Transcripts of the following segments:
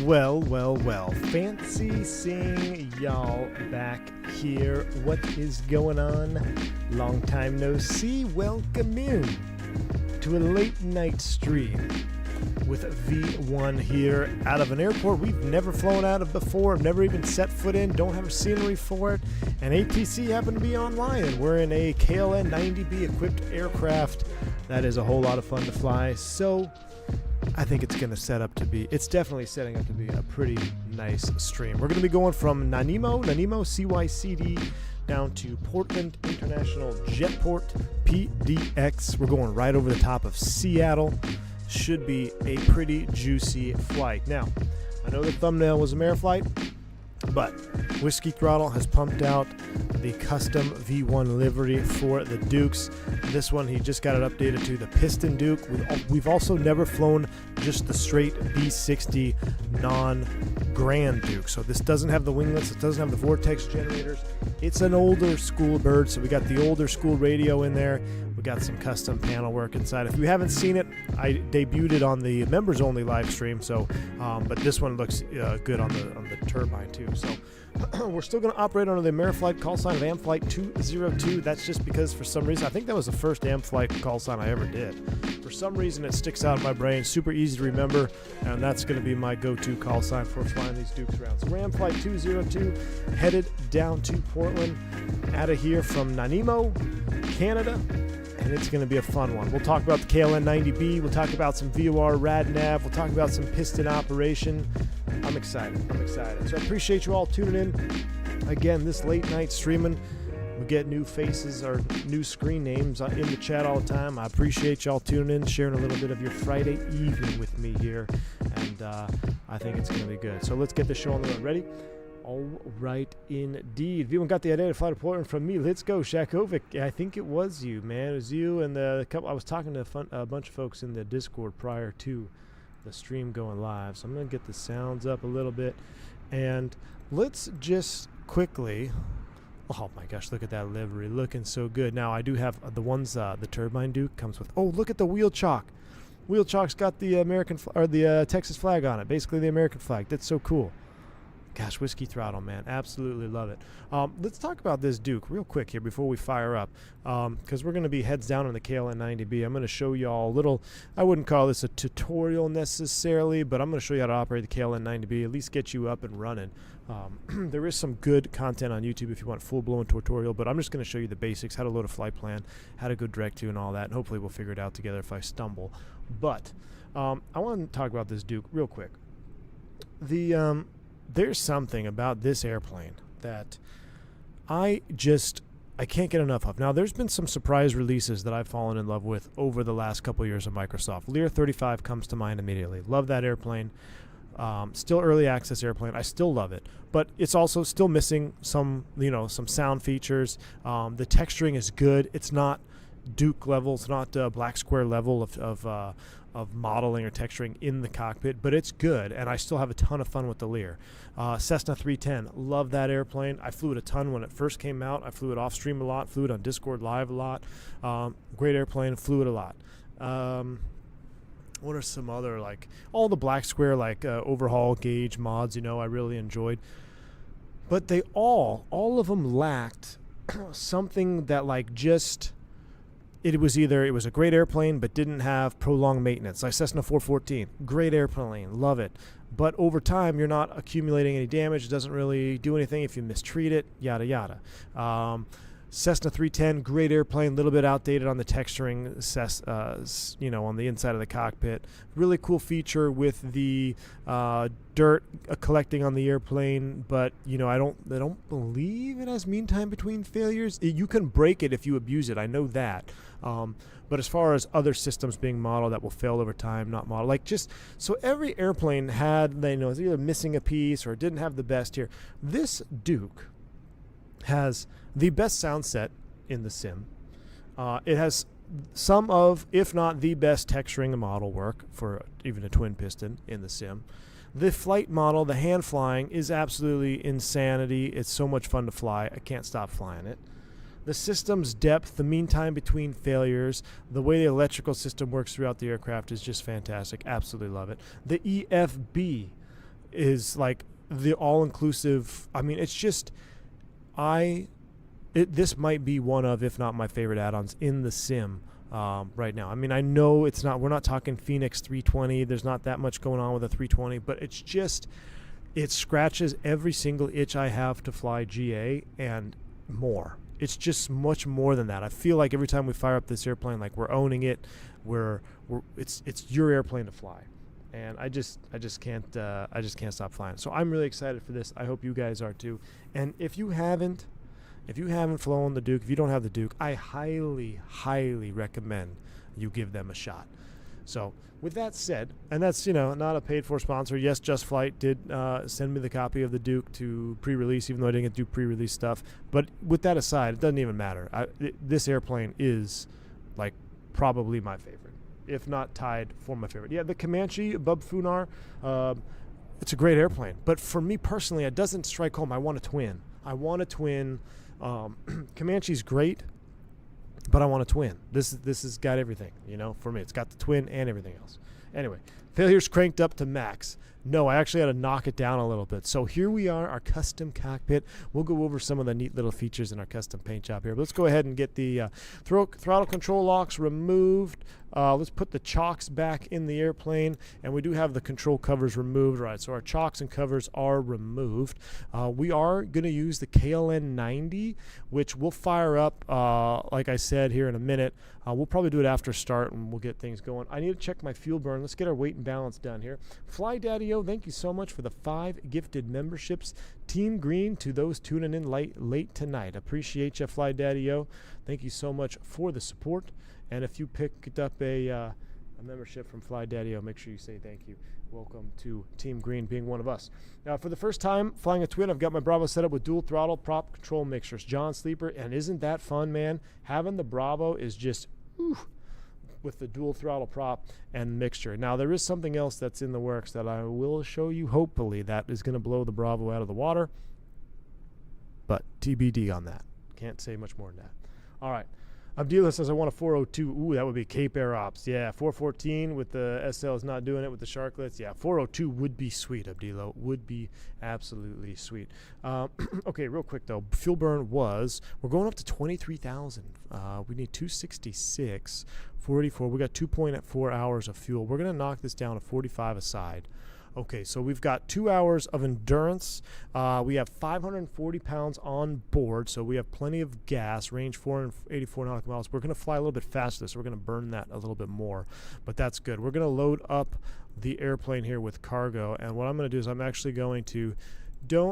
Well. Fancy seeing y'all back here. What is going on? Long time no see. Welcome in to a late night stream with V1 here out of an airport we've never flown out of before, never even set foot in, don't have a scenery for it, and ATC happened to be online, and we're in a KLN 90B equipped aircraft. That is a whole lot of fun to fly, so I think it's it's definitely setting up to be a pretty nice stream. We're going to be going from Nanaimo, CYCD, down to Portland International Jetport, PDX. We're going right over the top of Seattle. Should be a pretty juicy flight. Now, I know the thumbnail was a mare flight, but Whiskey Throttle has pumped out the custom V1 livery for the Dukes. This one, he just got it updated to the Piston Duke. We've also never flown just the straight B60 non-Grand Duke. So this doesn't have the winglets, it doesn't have the vortex generators. It's an older school bird, so we got the older school radio in there. We got some custom panel work inside. If you haven't seen it, I debuted it on the members only live stream. So, but this one looks good on the turbine too. So we're still going to operate under the Ameriflight call sign of AmFlight 202. That's just because for some reason, I think that was the first AmFlight call sign I ever did. For some reason, it sticks out in my brain. Super easy to remember, and that's going to be my go-to call sign for flying these Dukes around. So we're AmFlight 202, headed down to Portland, out of here from Nanaimo, Canada, and it's going to be a fun one. We'll talk about the KLN 90B. We'll talk about some VOR RadNav. We'll talk about some piston operation. I'm excited. So I appreciate you all tuning in. Again, this late night streaming, we get new faces or new screen names in the chat all the time. I appreciate y'all tuning in, sharing a little bit of your Friday evening with me here, and I think it's going to be good. So let's get the show on the road. Ready? All right, indeed. V1 got the idea to fly to Portland from me. Let's go, Shakovic. I think it was you, man. It was you and the couple. I was talking to a bunch of folks in the Discord prior to the stream going live, so I'm going to get the sounds up a little bit, and let's just quickly. Oh my gosh, look at that livery, looking so good. Now I do have the ones the Turbine Duke comes with. Oh, look at the wheel chalk. Wheel chalk's got the the Texas flag on it, basically the American flag. That's so cool. Gosh, Whiskey Throttle, man. Absolutely love it. Let's talk about this Duke real quick here before we fire up, because we're going to be heads down on the KLN 90B. I'm going to show you all a little, I wouldn't call this a tutorial necessarily, but I'm going to show you how to operate the KLN 90B, at least get you up and running. There is some good content on YouTube if you want full-blown tutorial, but I'm just going to show you the basics, how to load a flight plan, how to go direct to and all that, and hopefully we'll figure it out together if I stumble. But I want to talk about this Duke real quick. There's something about this airplane that I can't get enough of. Now, there's been some surprise releases that I've fallen in love with over the last couple of years of Microsoft. Lear 35 comes to mind immediately. Love that airplane. Still early access airplane. I still love it, but it's also still missing some sound features. The texturing is good. It's not Duke level. It's not black square level of modeling or texturing in the cockpit, but it's good, and I still have a ton of fun with the Lear. Cessna 310, love that airplane. I flew it a ton when it first came out. I flew it off stream a lot, flew it on Discord Live a lot. Great airplane, flew it a lot. What are some other, like, all the black square, like, overhaul gauge mods, I really enjoyed. But they all of them lacked something that, like, just... It was a great airplane, but didn't have prolonged maintenance. Like Cessna 414, great airplane, love it. But over time, you're not accumulating any damage. It doesn't really do anything if you mistreat it, yada, yada. Cessna 310, great airplane, a little bit outdated on the texturing, on the inside of the cockpit. Really cool feature with the dirt collecting on the airplane, but I don't believe it has mean time between failures. You can break it if you abuse it. I know that. But as far as other systems being modeled that will fail over time, not modeled, so every airplane had, was either missing a piece or didn't have the best here. This Duke has the best sound set in the sim. It has some of, if not the best texturing and model work for even a twin piston in the sim. The flight model, the hand flying, is absolutely insanity. It's so much fun to fly. I can't stop flying it. the system's depth, the mean time between failures, the way the electrical system works throughout the aircraft is just fantastic. Absolutely love it. The EFB is like the all-inclusive. I mean, it's just, this might be one of, if not my favorite add-ons in the sim right now. I mean, I know we're not talking Fenix 320. There's not that much going on with a 320, but it's just, it scratches every single itch I have to fly GA and more. It's just much more than that. I feel like every time we fire up this airplane, like we're owning it. It's your airplane to fly, and I just can't stop flying. So I'm really excited for this. I hope you guys are too. And if you haven't flown the Duke, if you don't have the Duke, I highly, highly recommend you give them a shot. So with that said, and that's, not a paid for sponsor. Yes, JustFlight did send me the copy of the Duke to pre-release, even though I didn't get to do pre-release stuff. But with that aside, it doesn't even matter. This airplane is like probably my favorite, if not tied for my favorite. Yeah, the Comanche Bub Funar, it's a great airplane. But for me personally, it doesn't strike home. I want a twin. Comanche's great, but I want a twin. This has got everything, for me. It's got the twin and everything else. Anyway, failures cranked up to max. No, I actually had to knock it down a little bit. So here we are, our custom cockpit. We'll go over some of the neat little features in our custom paint job here. But let's go ahead and get the throttle control locks removed. Let's put the chocks back in the airplane, and we do have the control covers removed. Right, so our chocks and covers are removed. We are going to use the KLN 90, which we'll fire up, like I said, here in a minute. We'll probably do it after start, and we'll get things going. I need to check my fuel burn. Let's get our weight and balance done here. Fly Daddy-O, thank you so much for the 5 gifted memberships. Team Green, to those tuning in late tonight. Appreciate you, Fly Daddy-O. Thank you so much for the support. And if you picked up a membership from Fly Daddy-O, make sure you say thank you. Welcome to Team Green being one of us. Now, for the first time flying a twin, I've got my Bravo set up with dual throttle prop control mixtures. John Sleeper, and isn't that fun, man? Having the Bravo is just, with the dual throttle prop and mixture. Now, there is something else that's in the works that I will show you, hopefully, that is going to blow the Bravo out of the water. But TBD on that. Can't say much more than that. All right. Abdullah says, I want a 402. Ooh, that would be Cape Air Ops. Yeah, 414 with the SL is not doing it with the Sharklets. Yeah, 402 would be sweet, Abdullah. Would be absolutely sweet. Okay, real quick, though. Fuel burn was, we're going up to 23,000. We need 266, 484. We got 2.4 hours of fuel. We're going to knock this down to 45 aside. Okay, so we've got 2 hours of endurance. We have 540 pounds on board, so we have plenty of gas, range 484 nautical miles. We're going to fly a little bit faster, so we're going to burn that a little bit more, but that's good. We're going to load up the airplane here with cargo, and what I'm going to do is I'm actually going to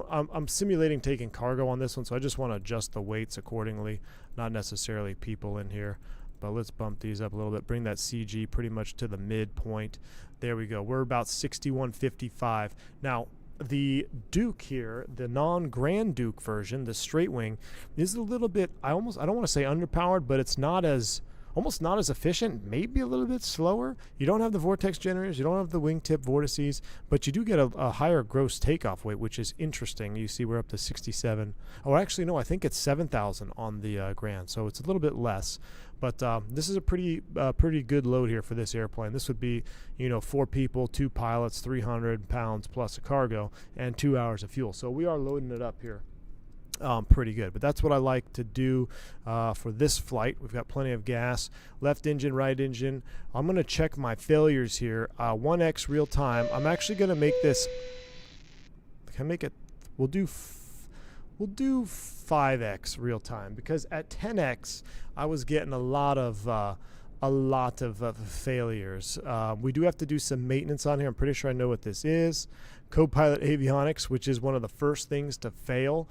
I'm simulating taking cargo on this one, so I just want to adjust the weights accordingly, not necessarily people in here. But let's bump these up a little bit, bring that CG pretty much to the midpoint. There we go. We're about 61.55. Now, the Duke here, the non-Grand Duke version, the straight wing, is a little bit, I don't want to say underpowered, but it's almost not as efficient, maybe a little bit slower. You don't have the vortex generators, you don't have the wingtip vortices, but you do get a higher gross takeoff weight, which is interesting. You see we're up to 67. Oh, actually, no, I think it's 7,000 on the Grand, so it's a little bit less. But this is a pretty good load here for this airplane. This would be, 4 people, 2 pilots, 300 pounds plus a cargo, and 2 hours of fuel. So we are loading it up here. Pretty good, but that's what I like to do for this flight. We've got plenty of gas, left engine, right engine. I'm going to check my failures here. 1x real time. I'm actually going to make this, can I make it, we'll do 5x real time, because at 10x I was getting a lot of failures. We do have to do some maintenance on here. I'm pretty sure I know what this is. Co-pilot avionics, which is one of the first things to fail.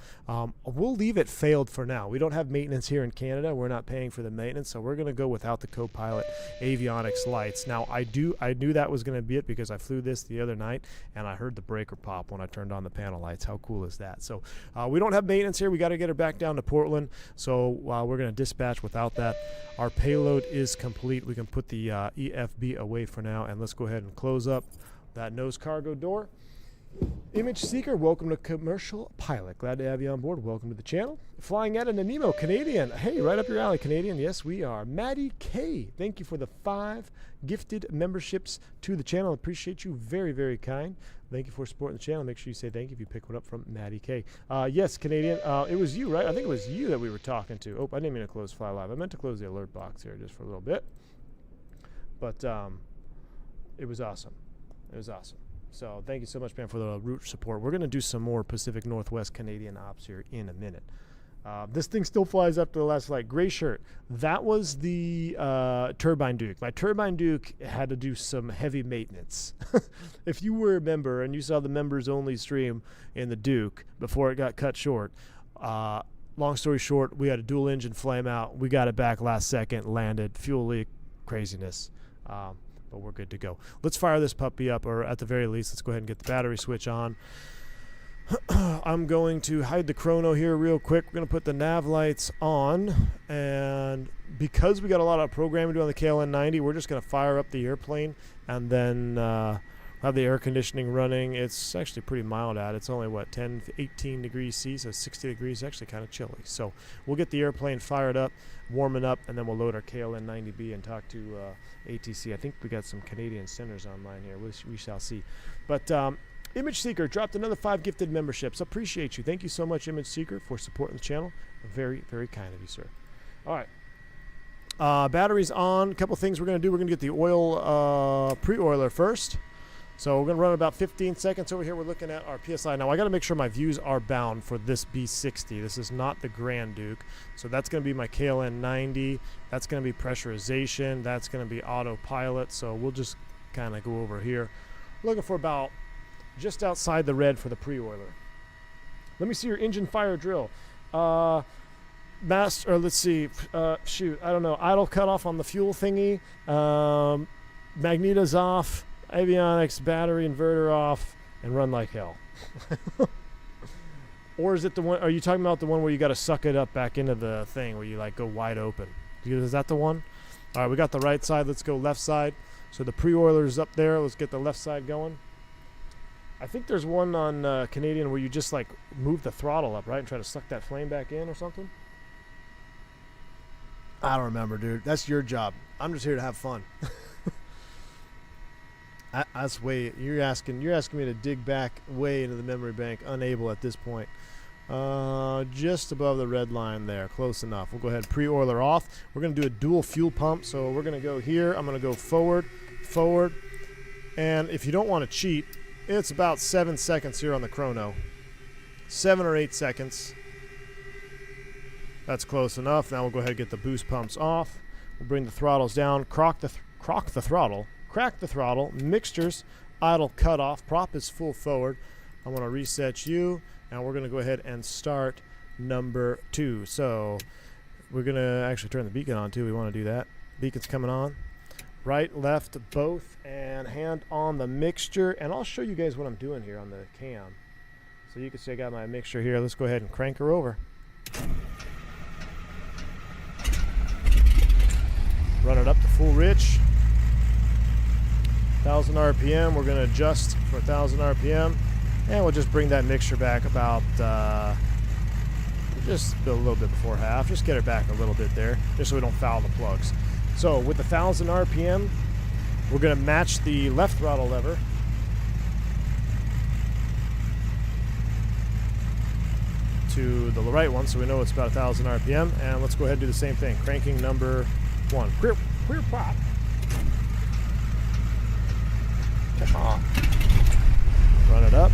We'll leave it failed for now. We don't have maintenance here in Canada. We're not paying for the maintenance, so we're going to go without the co-pilot avionics lights. Now, I knew that was going to be it, because I flew this the other night and I heard the breaker pop when I turned on the panel lights. How cool is that? So we don't have maintenance here. We got to get her back down to Portland, so we're going to dispatch without that. Our payload is complete. We can put the EFB away for now, and let's go ahead and close up that nose cargo door. Image Seeker, welcome to Commercial Pilot. Glad to have you on board. Welcome to the channel. Flying at an Nemo, Canadian. Hey, right up your alley, Canadian. Yes, we are. Maddie K, thank you for the 5 gifted memberships to the channel. Appreciate you. Very, very kind. Thank you for supporting the channel. Make sure you say thank you if you pick one up from Maddie K. Yes, Canadian. It was you, right? I think it was you that we were talking to. Oh, I didn't mean to close Fly Live. I meant to close the alert box here just for a little bit. But it was awesome. It was awesome. So thank you so much, man, for the route support. We're going to do some more Pacific Northwest Canadian ops here in a minute. This thing still flies up to the last flight. Gray shirt. That was the Turbine Duke. My Turbine Duke had to do some heavy maintenance. If you were a member and you saw the members only stream in the Duke before it got cut short, long story short, we had a dual engine flame out. We got it back last second, landed, fuel leak, craziness. But we're good to go. Let's fire this puppy up, or at the very least, let's go ahead and get the battery switch on. I'm going to hide the chrono here real quick. We're going to put the nav lights on, and because we got a lot of programming to do on the KLN-90, we're just going to fire up the airplane and then have the air conditioning running. It's actually pretty mild out. It's only, what, 10, 18 degrees C, so 60 degrees, actually kind of chilly. So we'll get the airplane fired up, warming up, and then we'll load our KLN-90B and talk to ATC. I think we got some Canadian centers online here. We shall see. But Image Seeker dropped another 5 gifted memberships. Appreciate you. Thank you so much, Image Seeker, for supporting the channel. Very, very kind of you, sir. All right. Batteries on. A couple things we're going to do. We're going to get the oil pre-oiler first. So we're going to run about 15 seconds over here. We're looking at our PSI. Now, I got to make sure my views are bound for this B60. This is not the Grand Duke. So that's going to be my KLN-90. That's going to be pressurization. That's going to be autopilot. So we'll just kind of go over here. Looking for about just outside the red for the pre-oiler. Let me see your engine fire drill. Let's see. Shoot, I don't know. Idle cutoff on the fuel thingy. Magneto's off. Avionics, battery, inverter off, and run like hell. Or is it the one, are you talking about the one where you got to suck it up back into the thing where you like go wide open? Is that the one? All right, we got the right side. Let's go left side. So the pre-oiler's up there. Let's get the left side going. I think there's one on Canadian where you just like move the throttle up, right, and try to suck that flame back in or something. I don't remember, dude. That's your job. I'm just here to have fun. That's way you're asking me to dig back way into the memory bank. Unable at this point. Just above the red line there, close enough. We'll go ahead and pre-oiler off. We're going to do a dual fuel pump, so we're going to go here. I'm going to go forward, and if you don't want to cheat, it's about 7 seconds here on the chrono. 7 or 8 seconds. That's close enough. Now we'll go ahead and get the boost pumps off. We'll bring the throttles down, crock the throttle. Crack the throttle, mixtures, idle cutoff, prop is full forward. I want to reset you, and we're going to go ahead and start number 2. So we're going to actually turn the beacon on too. We want to do that. Beacon's coming on. Right, left, both, and hand on the mixture. And I'll show you guys what I'm doing here on the cam. So you can see I got my mixture here. Let's go ahead and crank her over. Run it up to full rich. 1,000 RPM. We're going to adjust for 1,000 RPM, and we'll just bring that mixture back about just a little bit before half. Just get it back a little bit there, just so we don't foul the plugs. So with 1,000 RPM, we're going to match the left throttle lever to the right one, so we know it's about 1,000 RPM. And let's go ahead and do the same thing. Cranking number 1. Clear pop. Run it up.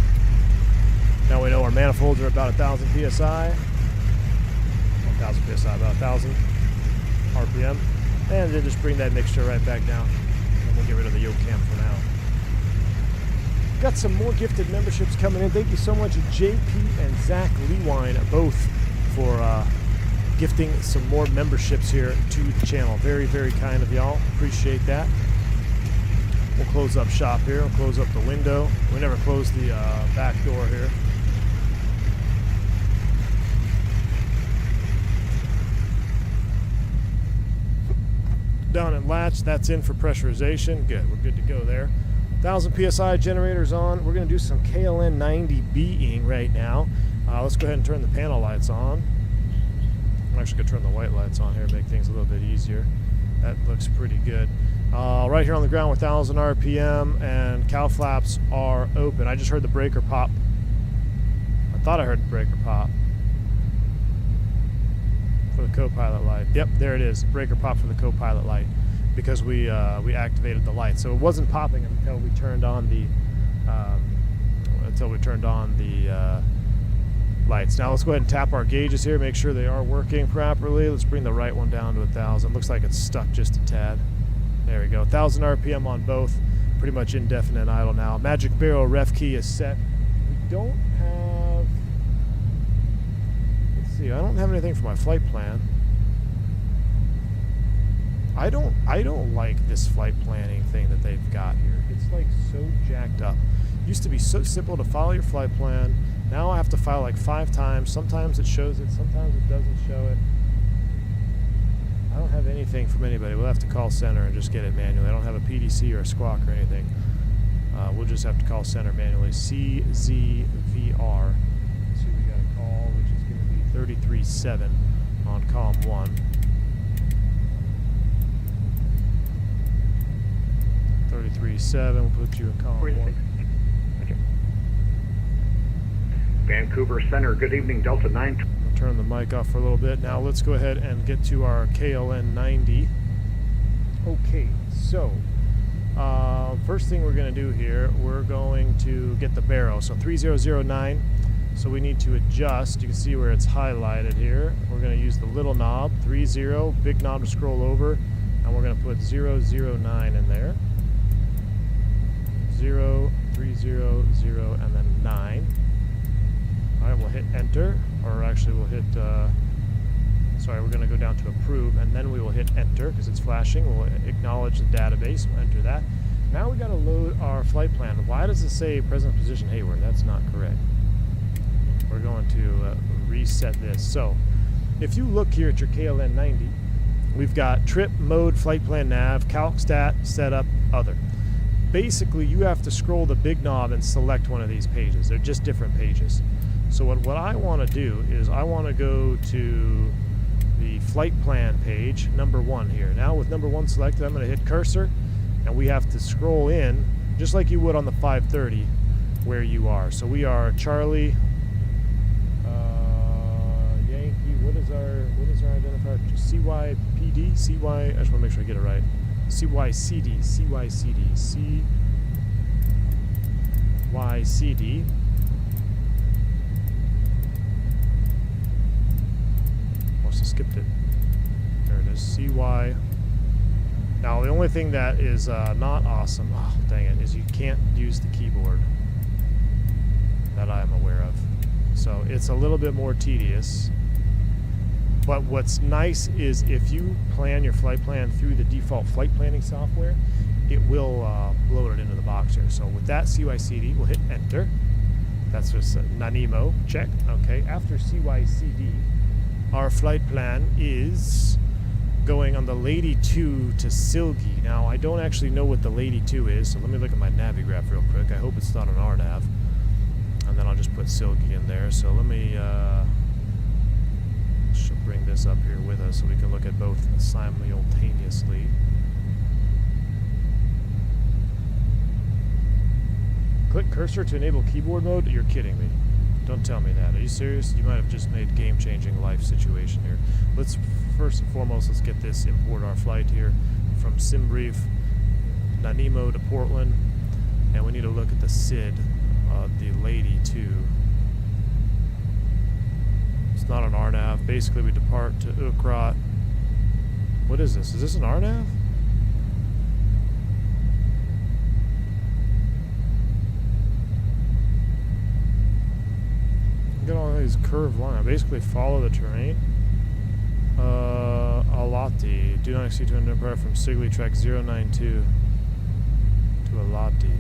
Now we know our manifolds are about 1,000 psi. 1,000 psi, about 1,000 RPM. And then just bring that mixture right back down. And we'll get rid of the yoke cam for now. Got some more gifted memberships coming in. Thank you so much, JP and Zach Lewine, both for gifting some more memberships here to the channel. Very, very kind of y'all. Appreciate that. We'll close up shop here. We'll close up the window. We never close the back door here. Down and latch. That's in for pressurization. Good. We're good to go there. 1,000 PSI generators on. We're going to do some KLN 90Bing right now. Let's go ahead and turn the panel lights on. I'm actually going to turn the white lights on here, make things a little bit easier. That looks pretty good. Right here on the ground, we're 1,000 RPM, and cow flaps are open. I just heard the breaker pop. I thought I heard the breaker pop for the co-pilot light. Yep, there it is. Breaker pop for the co-pilot light, because we activated the light. So it wasn't popping until we turned on the lights. Now let's go ahead and tap our gauges here, make sure they are working properly. Let's bring the right one down to 1,000. Looks like it's stuck just a tad. There we go. 1,000 RPM on both. Pretty much indefinite idle now. Magic barrel ref key is set. We don't have... Let's see. I don't have anything for my flight plan. I don't like this flight planning thing that they've got here. It's like so jacked up. It used to be so simple to follow your flight plan. Now I have to file like 5 times. Sometimes it shows it, sometimes it doesn't show it. I don't have anything from anybody. We'll have to call center and just get it manually. I don't have a PDC or a squawk or anything. We'll just have to call center manually. CZVR. So we got a call, which is going to be 33.7 on COM 1. 33.7, we'll put you in COM 1. Vancouver Center, good evening, Delta 9. I'll turn the mic off for a little bit. Now let's go ahead and get to our KLN 90. Okay, so first thing we're going to do here, we're going to get the barrel. So 3009, so we need to adjust. You can see where it's highlighted here. We're going to use the little knob, 30, big knob to scroll over, and we're going to put 009 in there. 0, 3, 0, 0, and then 9. All right, we'll hit enter, or actually we'll hit, sorry, we're going to go down to approve, and then we will hit enter because it's flashing. We'll acknowledge the database, we'll enter that. Now we got to load our flight plan. Why does it say present position Hayward? That's not correct. We're going to reset this. So if you look here at your KLN 90, we've got trip, mode, flight plan, nav, calc, stat, setup, other. Basically, you have to scroll the big knob and select one of these pages. They're just different pages. So what I want to do is I want to go to the flight plan page, number 1 here. Now with number 1 selected, I'm going to hit cursor, and we have to scroll in just like you would on the 530 where you are. So we are Charlie, Yankee. What is our identifier? CYPD, CY. I just want to make sure I get it right. CYCD, CYCD, CYCD. Must have skipped it. There it is, CY. Now the only thing that is not awesome, oh dang it, is you can't use the keyboard that I am aware of. So it's a little bit more tedious. But what's nice is if you plan your flight plan through the default flight planning software, it will load it into the box here. So with that CYCD, we'll hit enter. That's just Nanimo, check. Okay, after CYCD, our flight plan is going on the Lady 2 to Silgi. Now, I don't actually know what the Lady 2 is, so let me look at my Navigraph real quick. I hope it's not an RNAV. And then I'll just put Silgi in there. So let me... she'll bring this up here with us so we can look at both simultaneously. Click cursor to enable keyboard mode? You're kidding me. Don't tell me that. Are you serious? You might have just made game-changing life situation here. Let's first and foremost, let's get this, import our flight here from SimBrief, Nanimo to Portland, and we need to look at the SID, the Lady 2. It's not an RNAV. Basically, we depart to Ukrot. What is this? Is this an RNAV? Look at all these curved lines. Basically, follow the terrain. Alati. Do not exceed 200 depart from Sigli track 092 to Alati.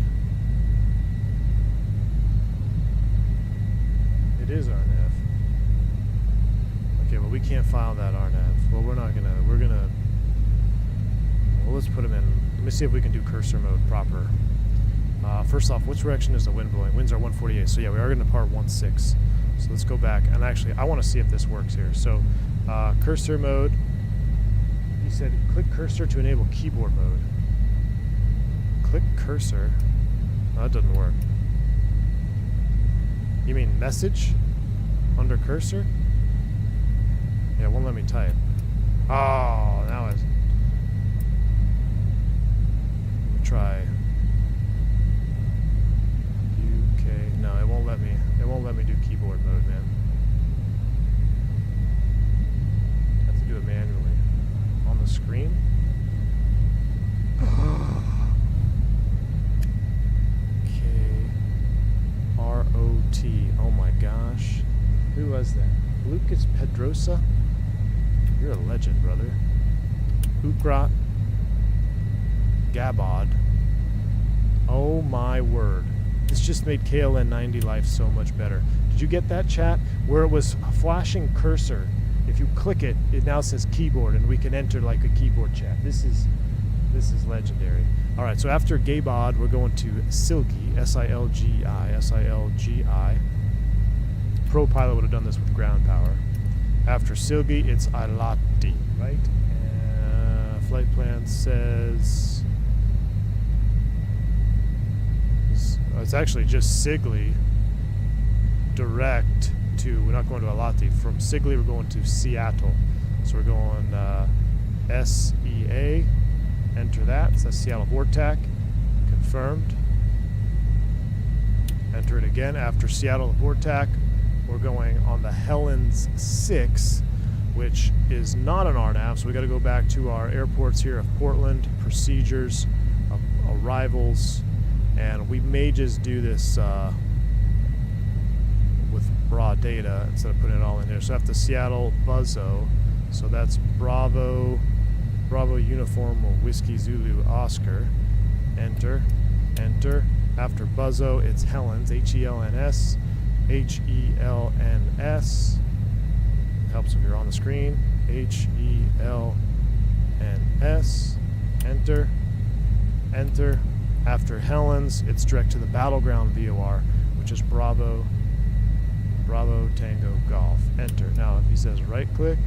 It is RNAV. Okay, well we can't file that RNAV. Well, well let's put them in. Let me see if we can do cursor mode proper. First off, which direction is the wind blowing? Winds are 148, so yeah, we are going to depart 16. So let's go back, and actually, I want to see if this works here. So, cursor mode, he said click cursor to enable keyboard mode. Click cursor? No, that doesn't work. You mean message? Under cursor? Yeah, it won't let me type. Oh, now it's... Let me try... No, it won't let me. It won't let me do keyboard mode, man. I have to do it manually. On the screen? K-R-O-T. Oh my gosh. Who was that? Lucas Pedrosa? You're a legend, brother. Ukrat. Gabod. Oh my word. This just made KLN 90 life so much better. Did you get that, chat? Where it was a flashing cursor. If you click it, it now says keyboard, and we can enter like a keyboard chat. This is legendary. All right, so after Gabod, we're going to Silgi, S-I-L-G-I, S-I-L-G-I. Pro pilot would have done this with ground power. After Silgi, it's Alati, right? Flight plan says... It's actually just Sigli direct to, we're not going to Alati. From Sigli, we're going to Seattle. So we're going SEA, enter that. So that's Seattle Vortac, confirmed. Enter it again. After Seattle Vortac, we're going on the Helens 6, which is not an RNAV. So we got to go back to our airports here of Portland, procedures, arrivals. And we may just do this with raw data instead of putting it all in here. So after Seattle, Buzzo. So that's Bravo Uniform or Whiskey Zulu Oscar. Enter. Enter. After Buzzo, it's Helens, H-E-L-N-S. H-E-L-N-S. Helps if you're on the screen. H-E-L-N-S. Enter. Enter. After Helens, it's direct to the Battleground VOR, which is Bravo Tango Golf. Enter. Now, if he says right-click,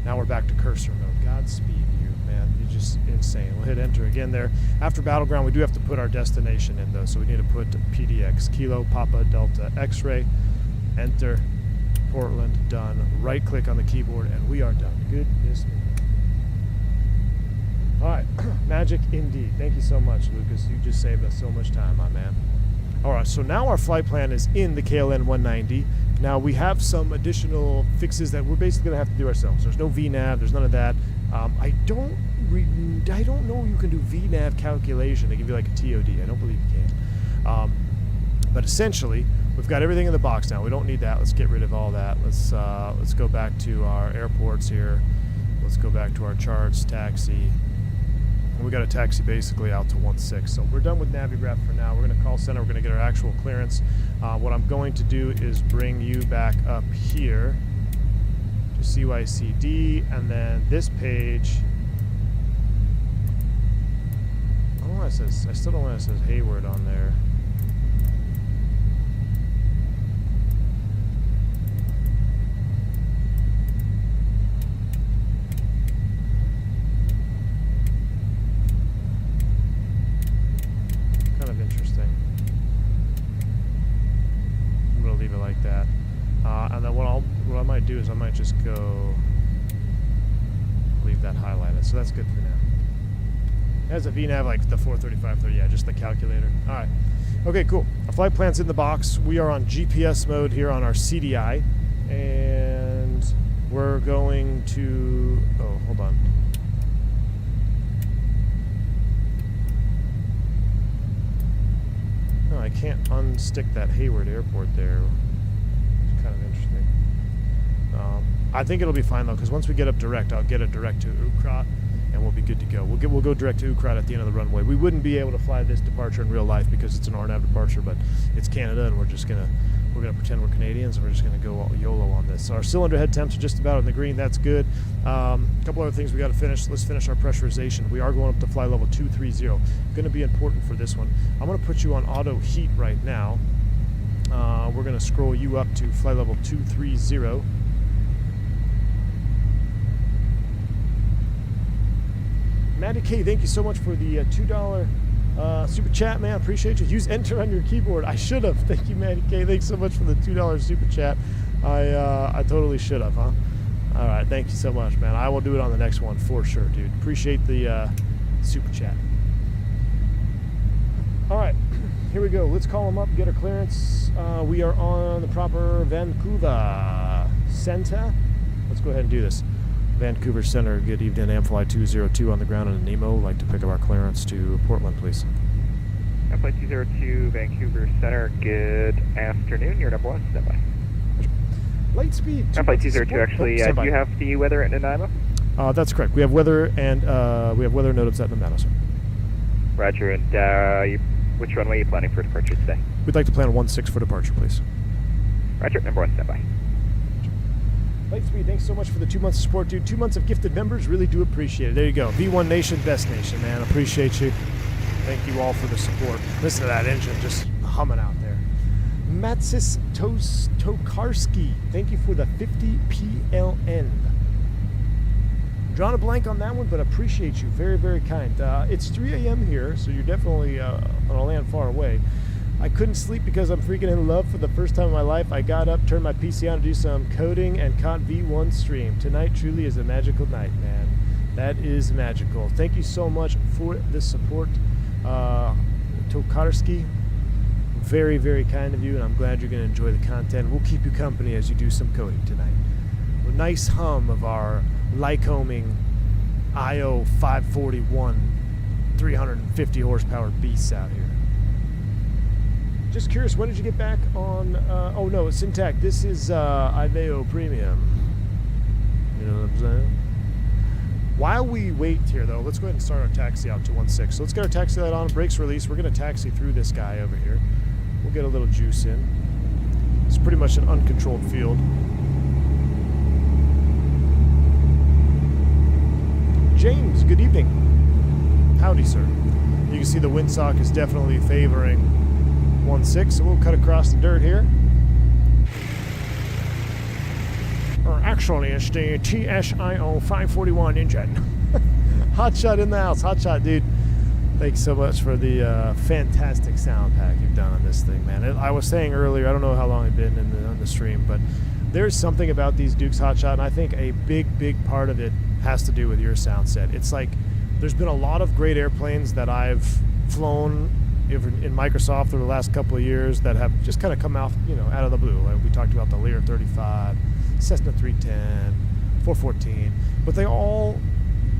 now we're back to cursor mode. Godspeed you, man. You're just insane. We'll hit enter again there. After Battleground, we do have to put our destination in, though, so we need to put PDX, Kilo Papa Delta X-Ray. Enter. Portland, done. Right-click on the keyboard, and we are done. Goodness me. All right, magic indeed. Thank you so much, Lucas. You just saved us so much time, my man. All right, so now our flight plan is in the KLN 190. Now we have some additional fixes that we're basically gonna have to do ourselves. There's no VNAV, there's none of that. I don't know you can do VNAV calculation. They give you like a TOD. I don't believe you can. But essentially, we've got everything in the box now. We don't need that. Let's get rid of all that. Let's go back to our airports here. Let's go back to our charts, taxi. We got a taxi basically out to 16. So we're done with Navigraph for now. We're going to call center. We're going to get our actual clearance. What I'm going to do is bring you back up here to CYCD, and then this page. I don't know why it says. I still don't know why it says Hayward on there. That, and then what I might do is I might just go leave that highlighted. So that's good for now. It has a VNAV like the 43530, yeah, just the calculator. All right. Okay, cool. Our flight plan's in the box. We are on GPS mode here on our CDI, and we're going to. Oh, hold on. No, I can't unstick that Hayward Airport there. Kind of interesting. I think it'll be fine though, because once we get up direct, I'll get a direct to Ukrat, and we'll be good to go. We'll go direct to Ukrat at the end of the runway. We wouldn't be able to fly this departure in real life because it's an RNAV departure, but it's Canada, and we're gonna pretend we're Canadians, and we're just gonna go YOLO on this. So our cylinder head temps are just about in the green. That's good. A couple other things we got to finish. Let's finish our pressurization. We are going up to flight level 230. Going to be important for this one. I'm going to put you on auto heat right now. We're going to scroll you up to flight level 230. Maddie K, thank you so much for the $2 super chat, man. Appreciate you. Use enter on your keyboard. I should have. Thank you, Maddie K. Thanks so much for the $2 super chat. I totally should have, huh? All right, thank you so much, man. I will do it on the next one for sure, dude. Appreciate the super chat. All right, here we go. Let's call them up, get our clearance. We are on the proper Vancouver Center. Let's go ahead and do this. Vancouver Center, good evening. Amfly 202 on the ground in Nemo. Like to pick up our clearance to Portland, please. Amfly 202, Vancouver Center, good afternoon. You're number one, stand by. Light speed. Amfly 202, actually, do you have the weather at Nanaimo? That's correct. We have weather and we have weather notice at Nanaimo, sir. Roger, and which runway are you planning for departure today? We'd like to plan 16 for departure, please. Roger, number one, stand by. Lightspeed, thanks so much for the 2 months of support, dude. 2 months of gifted members, really do appreciate it. There you go. V1 Nation, best nation, man. Appreciate you. Thank you all for the support. Listen to that engine just humming out there. Matsis Tokarski, thank you for the 50 PLN. Drawn a blank on that one, but appreciate you. Very, very kind. It's 3 a.m. here, so you're definitely on a land far away. I couldn't sleep because I'm freaking in love for the first time in my life. I got up, turned my PC on to do some coding, and caught V1 stream. Tonight truly is a magical night, man. That is magical. Thank you so much for the support, Tokarski. Very, very kind of you, and I'm glad you're going to enjoy the content. We'll keep you company as you do some coding tonight. A nice hum of our Lycoming IO 541 350 horsepower beasts out here. Just curious, when did you get back on, oh no, Syntac, this is Iveo Premium. You know what I'm saying? While we wait here though, let's go ahead and start our taxi out to 16. So let's get our taxi light on, brakes release. We're gonna taxi through this guy over here. We'll get a little juice in. It's pretty much an uncontrolled field. James, good evening. Howdy, sir. You can see the windsock is definitely favoring 16, so we'll cut across the dirt here. Or actually, it's the TSIO 541 engine. Hotshot in the house. Hotshot, dude. Thanks so much for the fantastic sound pack you've done on this thing, man. I was saying earlier, I don't know how long I've been on the stream, but there's something about these Dukes Hotshot, and I think a big part of it has to do with your sound set. It's like there's been a lot of great airplanes that I've flown in Microsoft over the last couple of years that have just kind of come out, out of the blue. Like we talked about the Lear 35, Cessna 310, 414, but they all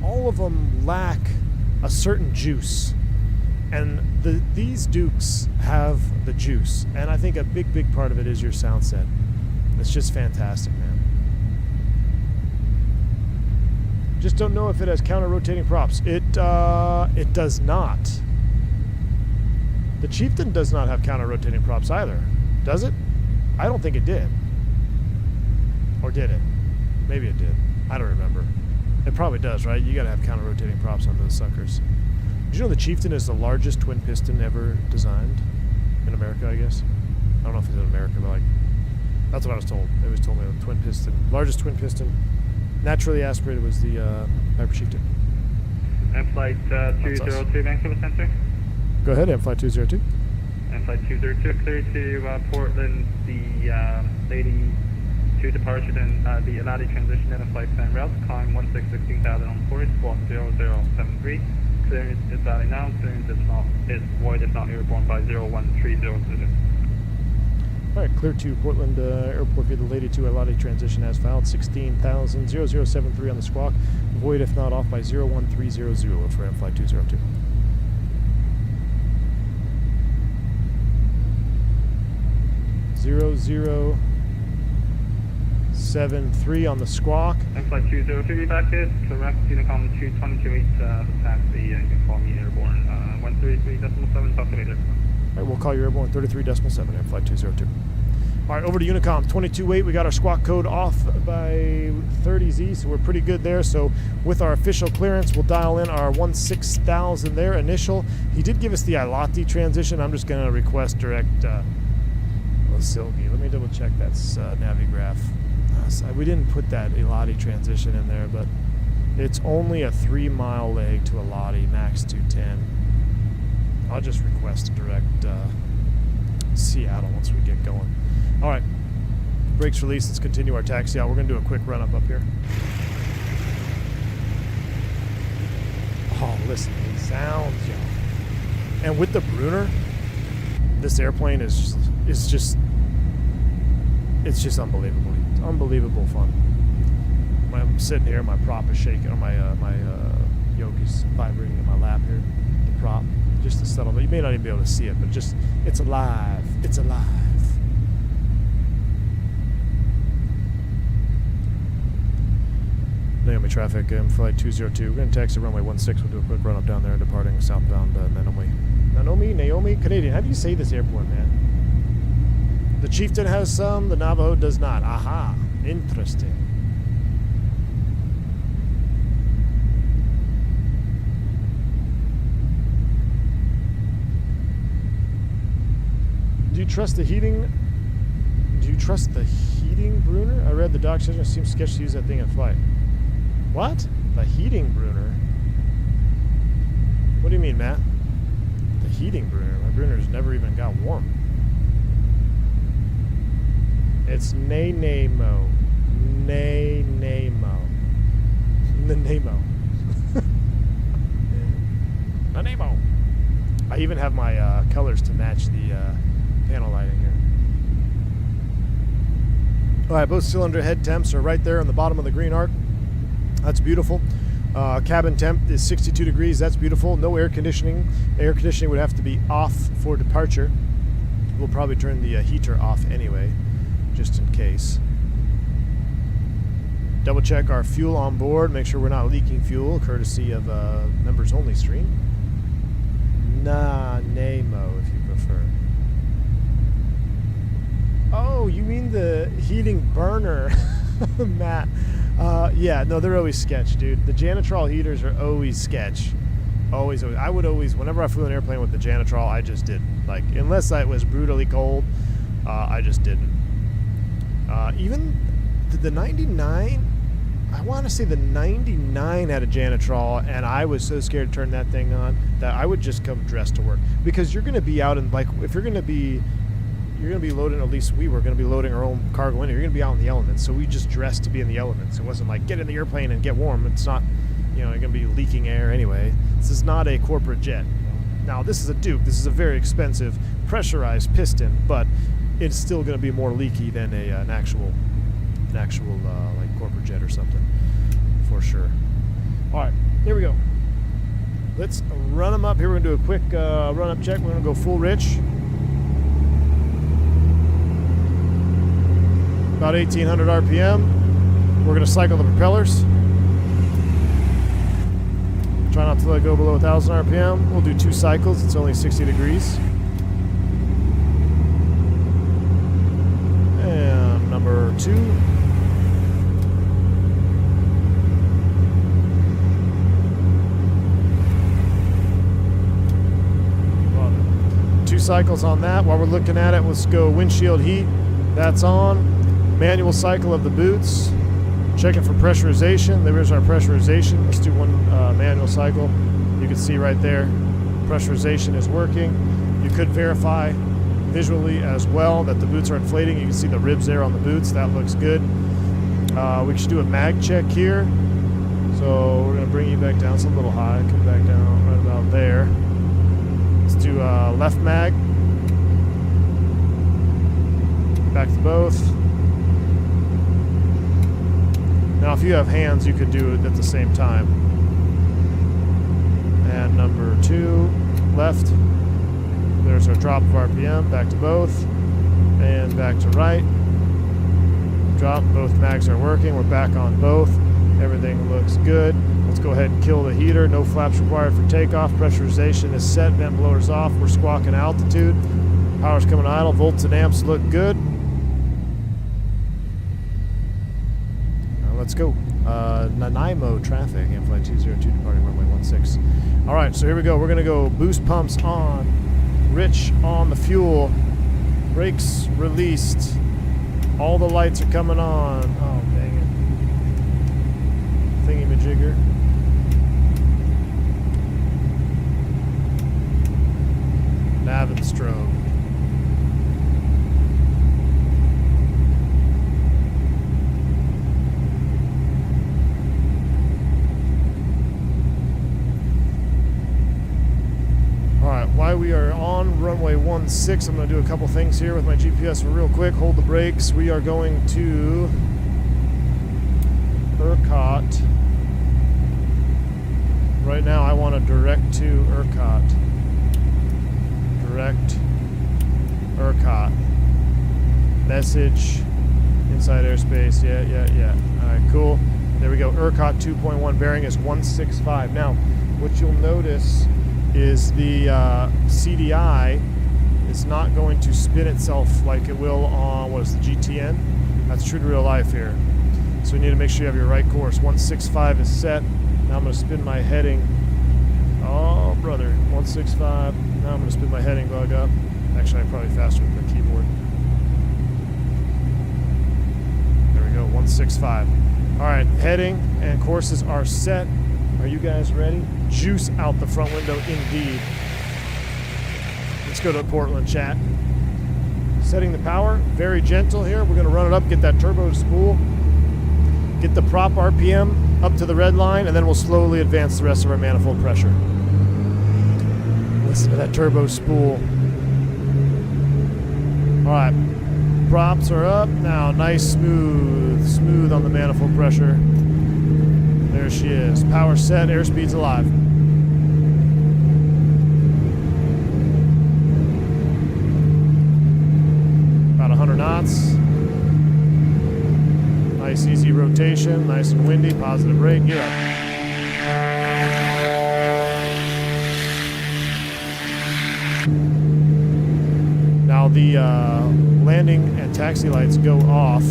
of them lack a certain juice, and these Dukes have the juice, and I think a big part of it is your sound set. It's just fantastic, man. Just don't know if it has counter-rotating props. It does not. The Chieftain does not have counter-rotating props either, does it? I don't think it did. Or did it? Maybe it did. I don't remember. It probably does, right? You gotta have counter-rotating props on those suckers. Did you know the Chieftain is the largest twin piston ever designed? In America, I guess. I don't know if it's in America, but that's what I was told. They always told me the twin piston, largest twin piston, naturally aspirated was the Piper Chieftain. And flight 202, Vancouver Center. Go ahead, Flight 202. And flight 202, clear to Portland, the Lady 2 departure, then the Atlantic transition, then a flight plan route, climb 16,000 on course, squawk 0073. Clearance is valid now, clearance is void if not airborne by 01300. Alright, clear to Portland Airport via the Lady 2 Atlantic transition as filed, 16,000, 0073 on the squawk, void if not off by 01300 for Flight 202. Zero 073 on the squawk. And flight 203 back is correct. Unicom 2228 taxi. You can call me airborne 133.7. Talk to you later. All right, we'll call you airborne 33.7 and flight 202. All right, over to Unicom, 22.8. We got our squawk code off by 30Z, so we're pretty good there. So with our official clearance, we'll dial in our 16,000 there, initial. He did give us the ILATI transition. I'm just going to request direct Silgi. Let me double check that's Navigraph. We didn't put that ILATI transition in there, but it's only a 3-mile leg to ILATI, max 210. I'll just request a direct Seattle once we get going. All right, brakes released. Let's continue our taxi out. We're going to do a quick run up here. Oh, listen to these sounds, yo. And with the Brunner, this airplane is just unbelievable. It's unbelievable fun. I'm sitting here, my prop is shaking, or my yoke is vibrating in my lap here. The prop, just to settle. But you may not even be able to see it, but just it's alive. It's alive. Naomi traffic, flight 202. We're going to taxi runway 16. We'll do a quick run up down there, departing southbound Naomi, Canadian. How do you say this airport, man? The Chieftain has some, the Navajo does not. Aha, interesting. Do you trust the heating? Do you trust the heating Brunner? I read the doc section. It seems sketchy to use that thing in flight. What? The heating Brunner? What do you mean, Matt? The heating Brunner? My Brunner's never even got warm. It's Nemo. Nemo. Nemo. I even have my colors to match the panel lighting here. All right, both cylinder head temps are right there on the bottom of the green arc. That's beautiful. Cabin temp is 62 degrees. That's beautiful. No air conditioning. Air conditioning would have to be off for departure. We'll probably turn the heater off anyway, just in case. Double check our fuel on board. Make sure we're not leaking fuel, courtesy of members only stream. Nemo, if you prefer. Oh, you mean the heating burner, Matt? Yeah, no, they're always sketch, dude. The Janitrol heaters are always sketch. Always. I would always, whenever I flew an airplane with the Janitrol, I just did. Like, unless it was brutally cold, I just didn't. Even the 99, I want to say the 99 had a Janitrol, and I was so scared to turn that thing on that I would just come dressed to work. Because you're going to be out in, like, if you're going to be loading, at least we were going to be loading our own cargo in. You're going to be out in the elements, so we just dressed to be in the elements. It wasn't like, get in the airplane and get warm. It's not, you're going to be leaking air anyway. This is not a corporate jet. Now, this is a Duke. This is a very expensive pressurized piston, but it's still going to be more leaky than an actual like corporate jet or something, for sure. All right, here we go. Let's run them up. Here we're going to do a quick run-up check. We're going to go full rich. About 1,800 RPM. We're going to cycle the propellers. Try not to let go below 1,000 RPM. We'll do 2 cycles. It's only 60 degrees. And number 2. Well, 2 cycles on that. While we're looking at it, let's go windshield heat. That's on. Manual cycle of the boots. Checking for pressurization. There's our pressurization. Let's do one manual cycle. You can see right there, pressurization is working. You could verify visually as well that the boots are inflating. You can see the ribs there on the boots. That looks good. We should do a mag check here. So we're going to bring you back down. It's a little high. Come back down right about there. Let's do left mag. Back to both. Now, if you have hands, you could do it at the same time. And number 2, left. There's our drop of RPM. Back to both. And back to right. Drop. Both mags are working. We're back on both. Everything looks good. Let's go ahead and kill the heater. No flaps required for takeoff. Pressurization is set. Vent blowers off. We're squawking altitude. Power's coming idle. Volts and amps look good. let's go. Nanaimo traffic, flight 202 departing runway 16. All right, so here we go. We're gonna go boost pumps on, rich on the fuel, brakes released. All the lights are coming on. Oh, dang it. Thingy-majigger. Nav and strobe. Alright, while we are on runway 16, I'm going to do a couple things here with my GPS real quick. Hold the brakes. We are going to ERCOT. Right now I want to direct to ERCOT. Direct ERCOT. Message inside airspace. Yeah. Alright, cool. There we go. ERCOT 2.1 bearing is 165. Now, what you'll notice is the CDI is not going to spin itself like it will on, what is the GTN? That's true to real life here. So you need to make sure you have your right course. 165 is set. Now I'm going to spin my heading. Oh, brother. 165. Now I'm going to spin my heading bug up. Actually, I'm probably faster with the keyboard. There we go. 165. All right. Heading and courses are set. Are you guys ready? Juice out the front window, indeed. Let's go to Portland, chat. Setting the power, very gentle here. We're going to run it up, get that turbo spool, get the prop RPM up to the red line, and then we'll slowly advance the rest of our manifold pressure. Listen to that turbo spool. All right, props are up. Now, nice, smooth on the manifold pressure. There she is. Power set, airspeed's alive. About 100 knots. Nice easy rotation, nice and windy, positive rate, get up. Now the landing and taxi lights go off.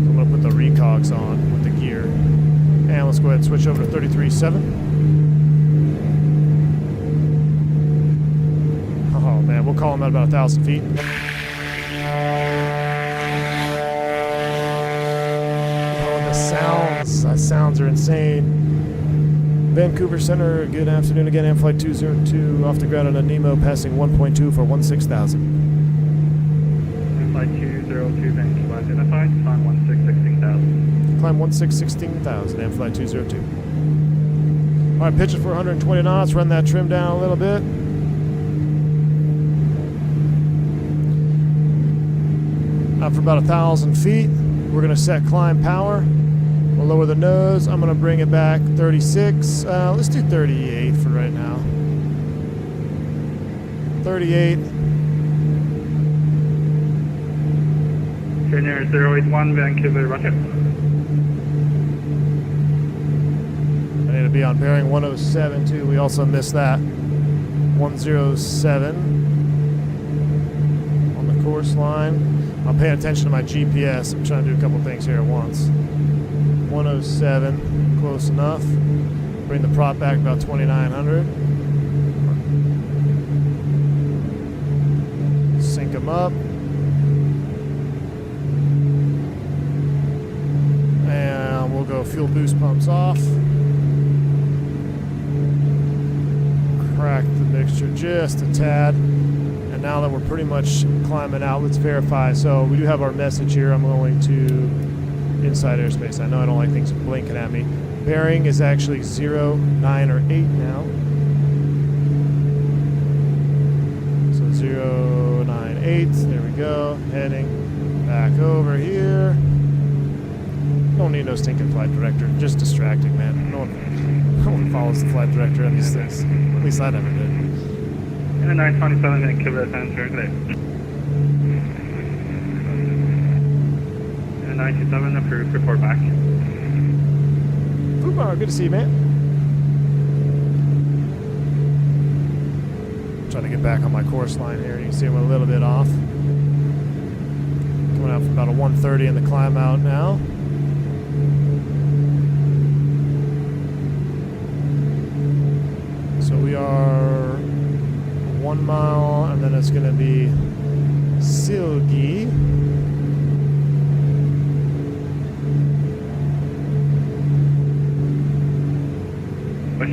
I'm going to put the recogs on with the gear. And let's go ahead and switch over to 33.7. Oh man, we'll call them at about 1,000 feet. Oh, the sounds are insane. Vancouver Center, good afternoon again. AM Flight 202 off the ground on a Nemo, passing 1.2 for 16,000. Flight 202 Vancouver identified, climb 16,000. Climb 16,000, AM Flight 202. All right, pitch it for 120 knots, run that trim down a little bit. Up for about 1,000 feet. We're going to set climb power. We'll lower the nose. I'm going to bring it back 36. Let's do 38 for right now. 38. Junior 081 Vancouver, roger. I need to be on bearing 107 too. We also missed that. 107 on the course line. I'm paying attention to my GPS. I'm trying to do a couple things here at once. 107, close enough. Bring the prop back about 2,900. Sync them up. And we'll go fuel boost pumps off. Crack the mixture just a tad. And now that we're pretty much climbing out, let's verify. So we do have our message here. I'm going to inside airspace. I know I don't like things blinking at me. Bearing is actually 0, 9, or 8 now. So 0, 9, 8. There we go. Heading back over here. Don't need no stinking flight director. Just distracting, man. No one follows the flight director on these things. At least I never did. In a 927 Vancouver, transfer today. In a 927, approved, report back. Fumar, good to see you, man. Trying to get back on my course line here. You can see I'm a little bit off. Coming out from about a 130 in the climb out now. we are 1 mile, and then it's going to be Silgi.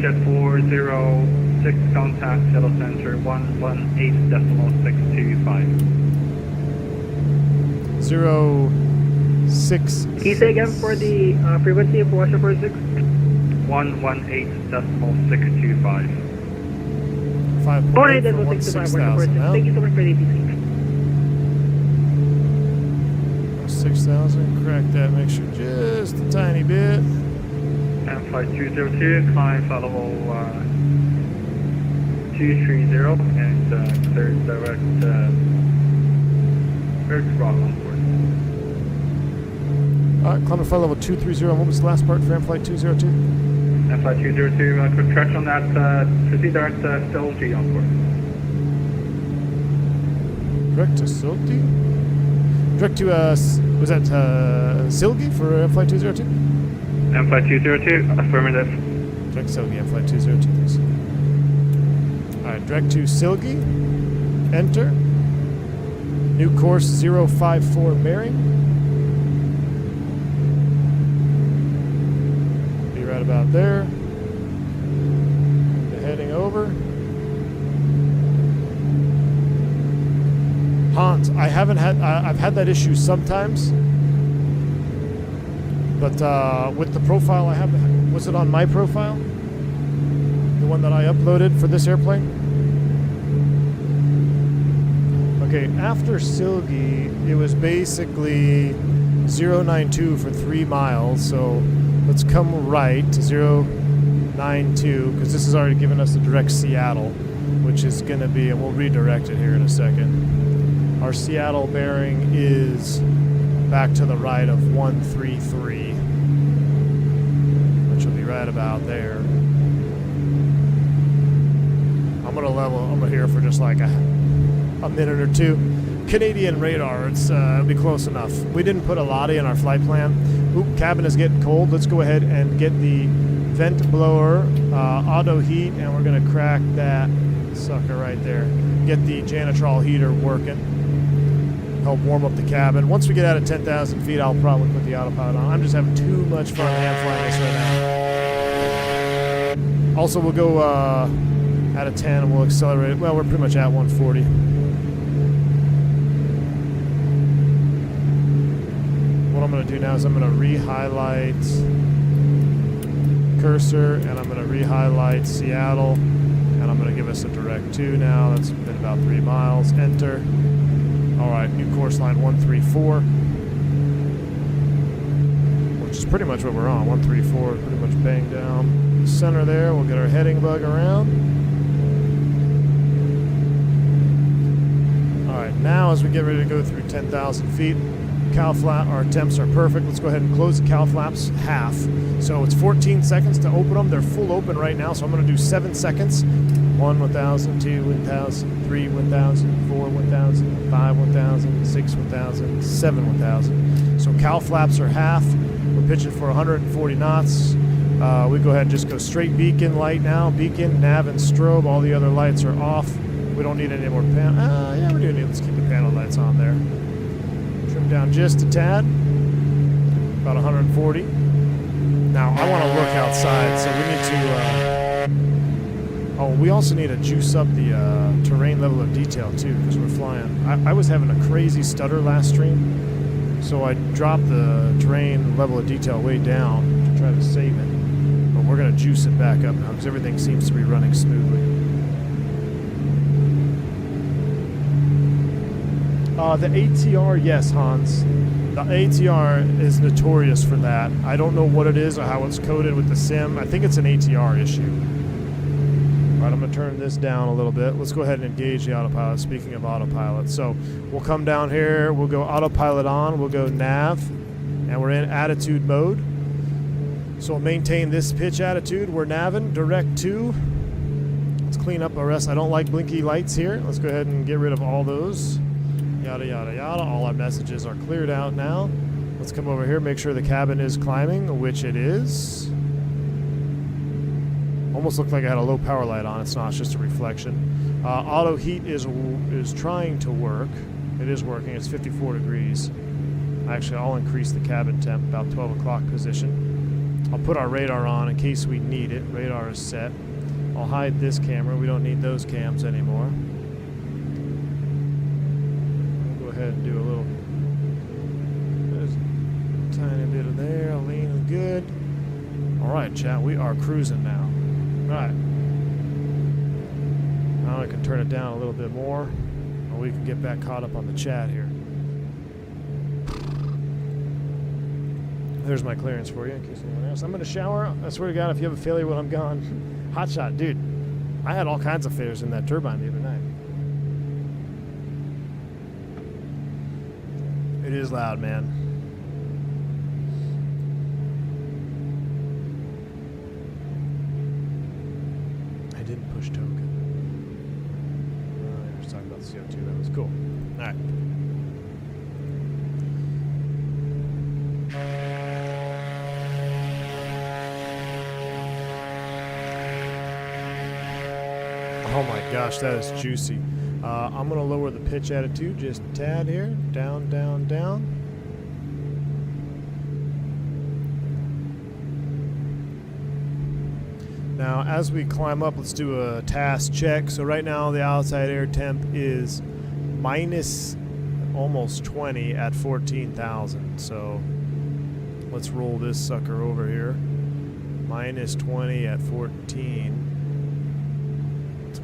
Shed 406, contact shuttle center 118.625. 06. Can you say again for the frequency of Russia 46? 118.625. 5.8 Alright, for then we'll take the 16,000 now. Thank you so much for the APC. 6,000, crack that, make sure just a tiny bit. And flight 202, climb flight level 230 and clear direct throttle on board. Alright, climb to flight level 230. What was the last part for flight 202? And flight 202, quick correction on that, proceed direct still G on board. Direct to Silgi? Direct to, was that Silgi for flight 202? And flight 202, affirmative. Direct to Silgi, flight 202, thanks. Alright, direct to Silgi. Enter. New course 054 bearing. Be right about there. And heading over. Hans, I've had that issue sometimes. But with the profile I have, was it on my profile? The one that I uploaded for this airplane? Okay, after Silgi, it was basically 092 for 3 miles. So let's come right to 092, because this has already given us the direct Seattle, which is going to be, and we'll redirect it here in a second. Our Seattle bearing is back to the right of 133, which will be right about there. I'm gonna here for just like a minute or two. Canadian radar, it'll be close enough. We didn't put a Lottie in our flight plan. Oop, cabin is getting cold. Let's go ahead and get the vent blower auto heat, and we're gonna crack that sucker right there. Get the Janitrol heater working. Help warm up the cabin. Once we get out of 10,000 feet, I'll probably put the autopilot on. I'm just having too much fun hand flying this right now. Also, we'll go out of 10 and we'll accelerate. Well, we're pretty much at 140. What I'm going to do now is I'm going to re-highlight cursor, and I'm going to re-highlight Seattle, and I'm going to give us a direct 2 now. That's been about 3 miles. Enter. Alright, new course line 134, which is pretty much what we're on. 134 is pretty much bang down center there. We'll get our heading bug around. Alright, now as we get ready to go through 10,000 feet, cow flap, our temps are perfect. Let's go ahead and close the cow flaps half. So it's 14 seconds to open them. They're full open right now, so I'm going to do 7 seconds. 1, 1,000, 2, 1,000, 3, 1,000, 4, 1,000, 5, 1,000, 6, 1,000, 7, 1,000. So cow flaps are half. We're pitching for 140 knots. We go ahead and just go straight beacon light now. Beacon, nav, and strobe. All the other lights are off. We don't need any more panel. Yeah, we do need. Let's keep the panel lights on there. Trim down just a tad. About 140. Now I want to look outside, so we need to. Oh, we also need to juice up the terrain level of detail too, because we're flying. I was having a crazy stutter last stream, so I dropped the terrain level of detail way down to try to save it. But we're going to juice it back up now because everything seems to be running smoothly. The ATR, yes, Hans. The ATR is notorious for that. I don't know what it is or how it's coded with the sim. I think it's an ATR issue. All right, I'm going to turn this down a little bit. Let's go ahead and engage the autopilot. Speaking of autopilot, so we'll come down here. We'll go autopilot on. We'll go nav, and we're in attitude mode. So we'll maintain this pitch attitude. We're naving direct 2. Let's clean up our rest. I don't like blinky lights here. Let's go ahead and get rid of all those. Yada, yada, yada. All our messages are cleared out now. Let's come over here, make sure the cabin is climbing, which it is. Almost looked like I had a low power light on. It's not, it's just a reflection. Auto heat is trying to work. It is working. It's 54 degrees. Actually, I'll increase the cabin temp about 12 o'clock position. I'll put our radar on in case we need it. Radar is set. I'll hide this camera. We don't need those cams anymore. I'll go ahead and do a little, there's a tiny bit of there. Lean good. All right, chat. We are cruising now. All right. Now I can turn it down a little bit more, and we can get back caught up on the chat here. There's my clearance for you in case anyone else. I'm going to shower. I swear to God, if you have a failure when I'm gone, hot shot, dude. I had all kinds of failures in that turbine the other night. It is loud, man. I didn't push Toga. I was talking about the CO2. That was cool. All right. Oh my gosh, that is juicy. I'm going to lower the pitch attitude just a tad here. Down, down, down. Now, as we climb up, let's do a task check. So right now, the outside air temp is minus almost 20 at 14,000. So let's roll this sucker over here. Minus 20 at 14.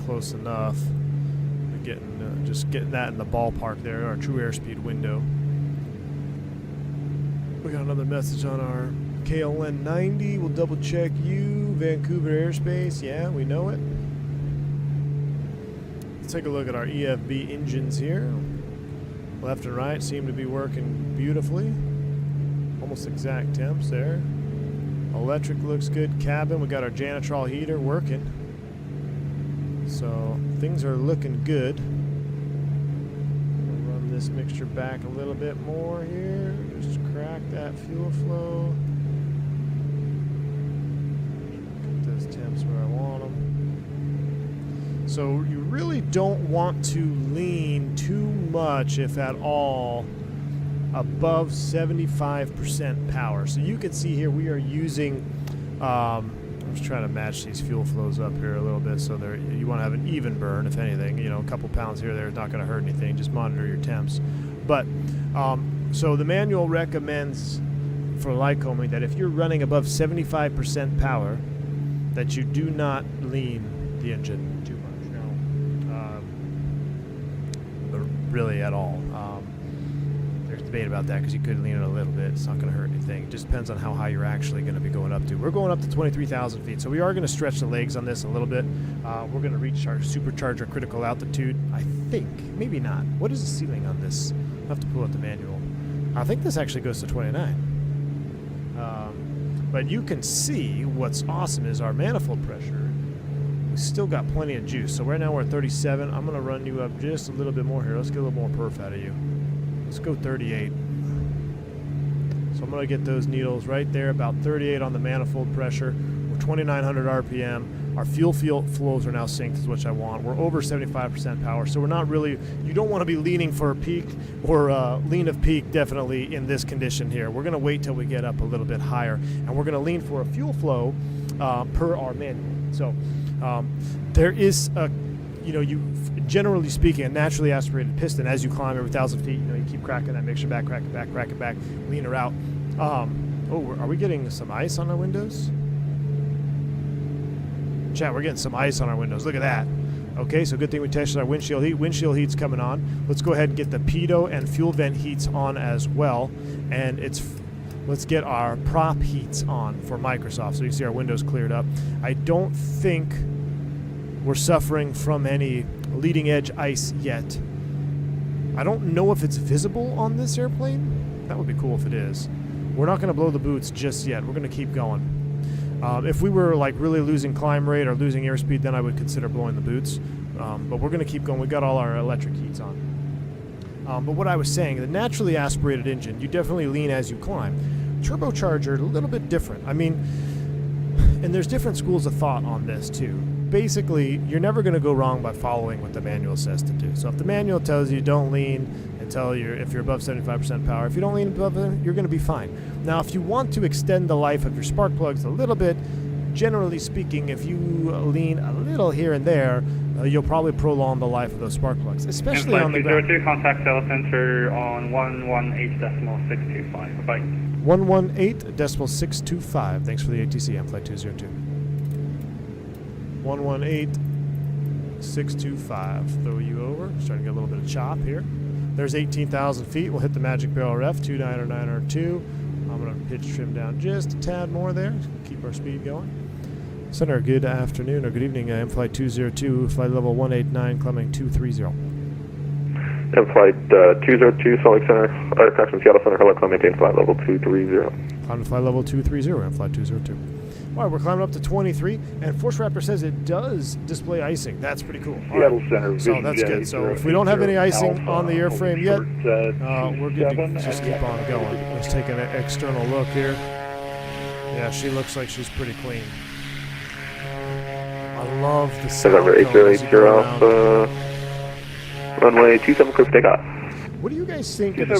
Close enough. We're getting just getting that in the ballpark there, our true airspeed window. We got another message on our KLN 90. We'll double check you. Vancouver airspace. Yeah, we know it. Let's take a look at our EFB engines here. Left and right seem to be working beautifully. Almost exact temps there. Electric looks good. Cabin, we got our Janitrol heater working. So things are looking good. We'll run this mixture back a little bit more here. Just crack that fuel flow. Get those temps where I want them. So you really don't want to lean too much, if at all, above 75% power. So you can see here we are using I'm just trying to match these fuel flows up here a little bit, so you want to have an even burn, if anything. You know, a couple pounds here or there is not going to hurt anything. Just monitor your temps. But so the manual recommends for Lycoming that if you're running above 75% power, that you do not lean the engine too much. No, really at all. There's debate about that because you could lean it a little bit. It's not going to hurt anything. It just depends on how high you're actually going to be going up to. We're going up to 23,000 feet, so we are going to stretch the legs on this a little bit. We're going to reach our supercharger critical altitude, I think. Maybe not. What is the ceiling on this? I'll have to pull out the manual. I think this actually goes to 29. But you can see what's awesome is our manifold pressure. We still got plenty of juice. So right now we're at 37. I'm going to run you up just a little bit more here. Let's get a little more perf out of you. Let's go 38. So I'm going to get those needles right there, about 38 on the manifold pressure. We're 2,900 RPM. Our fuel flows are now synced, is what I want. We're over 75% power, so we're not really, you don't want to be leaning for a peak or lean of peak definitely in this condition here. We're going to wait till we get up a little bit higher, and we're going to lean for a fuel flow per our manual. So there is a, you generally speaking, a naturally aspirated piston as you climb every 1,000 feet. You keep cracking that mixture back, crack it back, lean her out. Oh, are we getting some ice on our windows? Chat, we're getting some ice on our windows. Look at that. Okay, so good thing we tested our windshield heat. Windshield heat's coming on. Let's go ahead and get the pitot and fuel vent heats on as well. And let's get our prop heats on for Microsoft. So you see our windows cleared up. I don't think we're suffering from any leading edge ice yet. I don't know if it's visible on this airplane. That would be cool if it is. We're not going to blow the boots just yet. We're going to keep going. If we were like really losing climb rate or losing airspeed, then I would consider blowing the boots. But we're going to keep going. We've got all our electric heats on. But what I was saying, the naturally aspirated engine, you definitely lean as you climb. Turbocharger, a little bit different. I mean, and there's different schools of thought on this too. Basically, you're never going to go wrong by following what the manual says to do. So if the manual tells you don't lean until if you're above 75% power, if you don't lean above it, you're going to be fine. Now, if you want to extend the life of your spark plugs a little bit, generally speaking, if you lean a little here and there, you'll probably prolong the life of those spark plugs, especially on the ground. 202, contact cell center on 118.625. Bye. 118.625. Thanks for the ATC. I'm Flight 202. 118.625. Throw you over. Starting to get a little bit of chop here. There's 18,000 feet. We'll hit the magic barrel ref, 29092. I'm going to pitch trim down just a tad more there. Keep our speed going. Center, good afternoon or good evening. I am Flight 202, flight level 189, climbing 230. And Flight 202, Salt Lake Center, aircraft from Seattle Center, hello, climb maintain flight level 230. Climb to flight level 230 and Flight 202. All right, we're climbing up to 23, and Force Raptor says it does display icing. That's pretty cool. Seattle Center. So that's good. So if we don't have any icing on the airframe yet, we're good to just keep on going. Let's take an external look here. Yeah, she looks like she's pretty clean. I love the sound. November 8080 Alpha, runway 27 clear for takeoff. What do you guys think of the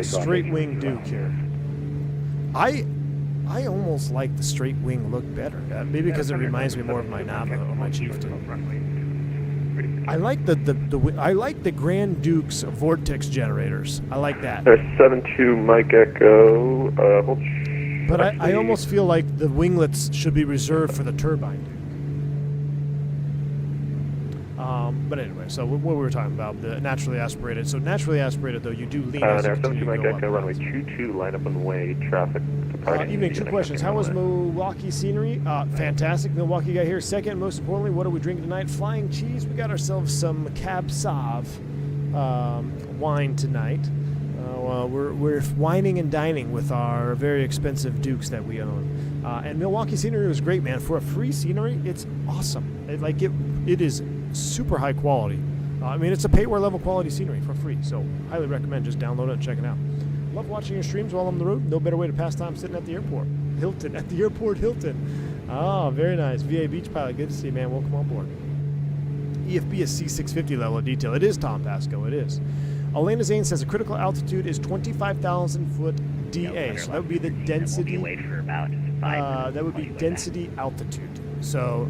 straight wing Duke here? I almost like the straight wing look better. Maybe because it reminds me more of my Navajo or my Chieftain. I like I like the Grand Duke's vortex generators. I like that. There's 72 Mike Echo. But I almost feel like the winglets should be reserved for the turbine. But anyway, so what we were talking about, the naturally aspirated. So naturally aspirated, though, you do lean as you there's 72 continue Mike to go Echo, up. runway 22, line up on the way, traffic departing. Evening, two questions. How was Milwaukee scenery? Fantastic. Milwaukee got here. Second, most importantly, what are we drinking tonight? Flying cheese. We got ourselves some Cab Sauv wine tonight. We're wining and dining with our very expensive Dukes that we own. And Milwaukee scenery was great, man. For a free scenery, it's awesome. It is super high quality. I mean, it's a payware level quality scenery for free. So highly recommend just download it and check it out. Love watching your streams while I'm on the road. No better way to pass time sitting at the airport. Hilton. Oh, very nice. VA Beach Pilot. Good to see you, man. Welcome on board. EFB is C650 level of detail. It is, Tom Pasco. It is. Elena Zane says the critical altitude is 25,000 foot DA. So that would be the density. Wait for about 5 that would be density altitude. So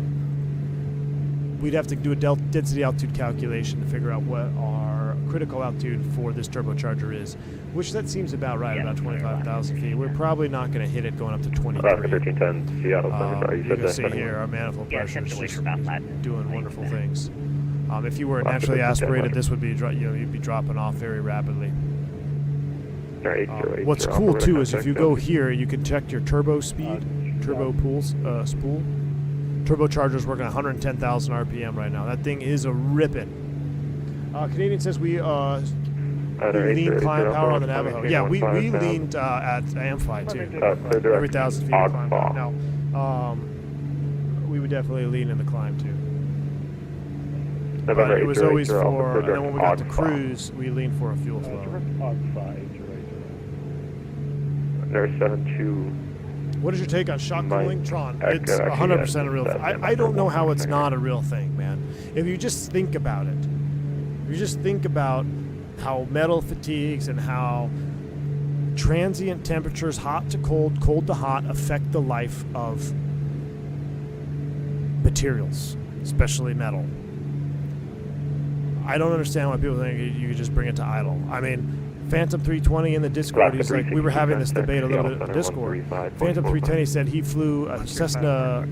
we'd have to do a density altitude calculation to figure out what our critical altitude for this turbocharger is, which that seems about right, about 25,000 feet. We're probably not going to hit it going up to 23. 1310, Seattle Center, you can see here our manifold pressure is just doing wonderful things. If you were naturally aspirated, this would be you'd be dropping off very rapidly. What's cool too is if you go here, you can check your turbo speed, turbo spool. Turbocharger's working 110,000 RPM right now. That thing is a ripping. Canadian says we lean climb power on the Navajo. Yeah, we leaned at Amfly too. Every 1,000 feet of climb power. Now, we would definitely lean in the climb too. But it was always for, and then when we got to cruise, we leaned for a fuel flow. There's 72. What is your take on shock cooling, Tron? It's 100% a real thing. I don't know how it's not a real thing, man. If you just think about it, how metal fatigues and how transient temperatures, hot to cold, cold to hot, affect the life of materials, especially metal. I don't understand why people think you could just bring it to idle. I mean, Phantom 320 in the Discord, he's like, we were having this debate a little bit in the Discord. Phantom 320 said he flew a Cessna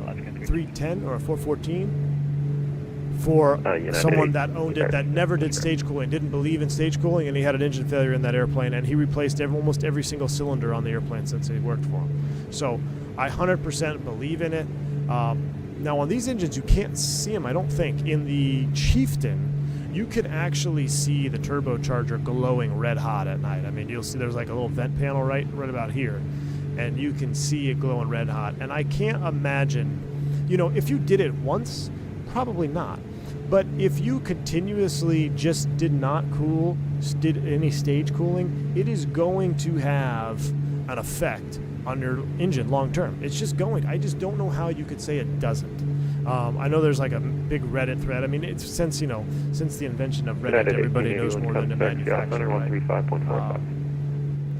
310 or a 414 for someone that owned it that never did stage cooling, didn't believe in stage cooling, and he had an engine failure in that airplane, and he replaced almost every single cylinder on the airplane since he worked for him. So I 100% believe in it. Now on these engines, you can't see them, I don't think. In the Chieftain, you can actually see the turbocharger glowing red hot at night. I mean, you'll see there's like a little vent panel right about here, and you can see it glowing red hot. And I can't imagine, if you did it once, probably not. But if you continuously just did not did any stage cooling, it is going to have an effect on your engine long term. It's just going. I just don't know how you could say it doesn't. I know there's like a big Reddit thread. I mean, it's since the invention of Reddit, everybody knows more than the manufacturer. Right?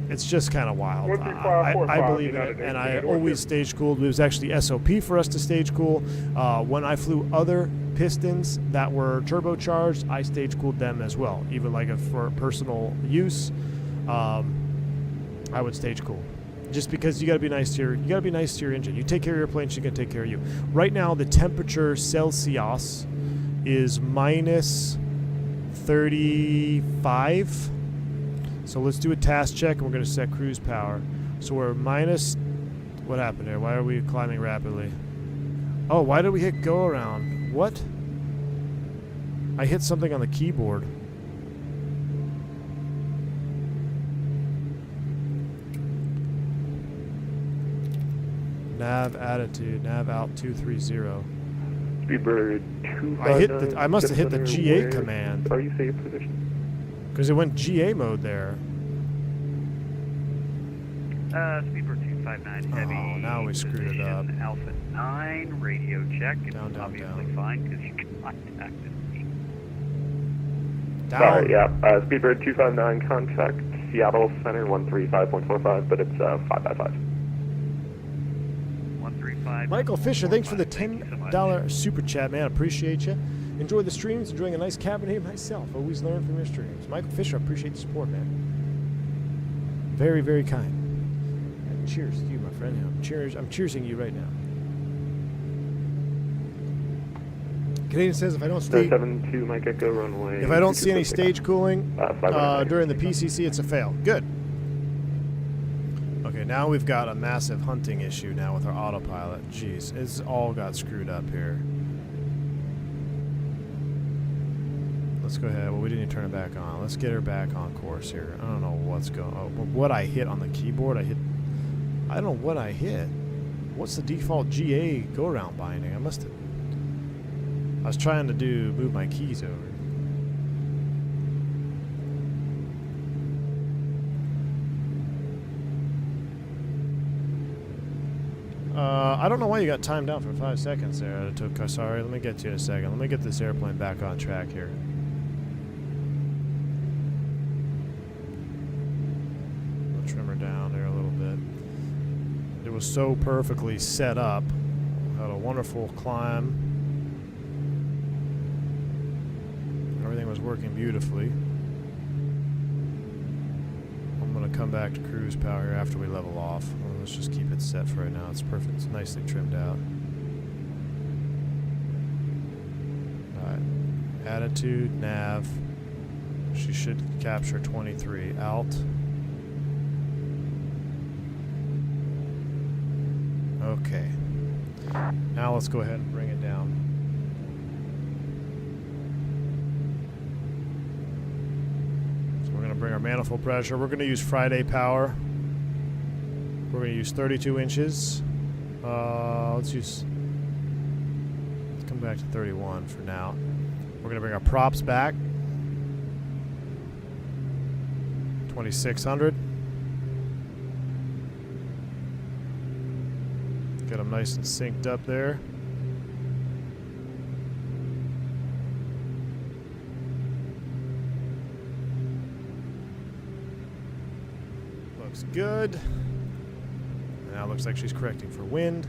It's just kind of wild. I believe in it, and I always stage cooled. It was actually SOP for us to stage cool. When I flew other pistons that were turbocharged, I stage cooled them as well. Even like for personal use, I would stage cool. Just because you got to be nice to your engine. You take care of your plane, she's gonna take care of you. Right now, the temperature Celsius is minus 35. So let's do a task check, and we're gonna set cruise power. So we're minus. What happened here? Why are we climbing rapidly? Oh, why did we hit go around? What? I hit something on the keyboard. Nav attitude, nav out 230. Speedbird 259. I must have hit the GA command. Are you safe position? Because it went GA mode there. Speedbird 259 heavy. Oh, now we screwed it up. Alpha 9, radio check. It's Down, obviously down. fine because you contacted me. Down. Sorry, yeah. Speedbird 259, contact Seattle Center 135.45, but it's 555. 135. Michael Fisher, thanks for the Thank you so much. $10 super chat, man. Appreciate you. Enjoy the streams. Enjoying a nice cabin here myself. Always learn from your streams. Michael Fisher, appreciate the support, man. Very, very kind. And cheers to you, my friend. I'm cheersing you right now. Canadian says if I don't stay, 72 Mike Echo runway. if I don't see any stage cooling 500 during the PCC, it's a fail. Good. Okay, now we've got a massive hunting issue now with our autopilot. Jeez, it's all got screwed up here. Let's go ahead. Well, we didn't even turn it back on. Let's get her back on course here. I don't know what's going on. What I hit on the keyboard, I don't know what I hit. What's the default GA go-around binding? I was trying to move my keys over. I don't know why you got timed out for 5 seconds there. Sorry, let me get to you in a second. Let me get this airplane back on track here. I'll trim her down there a little bit. It was so perfectly set up. Had a wonderful climb. Everything was working beautifully. I'm going to come back to cruise power here after we level off. Let's just keep it set for right now. It's perfect. It's nicely trimmed out. Alright. Attitude, nav. She should capture 23. Alt. Okay. Now let's go ahead and bring it down. So we're going to bring our manifold pressure. We're going to use Friday power. We're going to use 32 inches. Let's come back to 31 for now. We're going to bring our props back. 2600. Get them nice and synced up there. Looks good. Now looks like she's correcting for wind.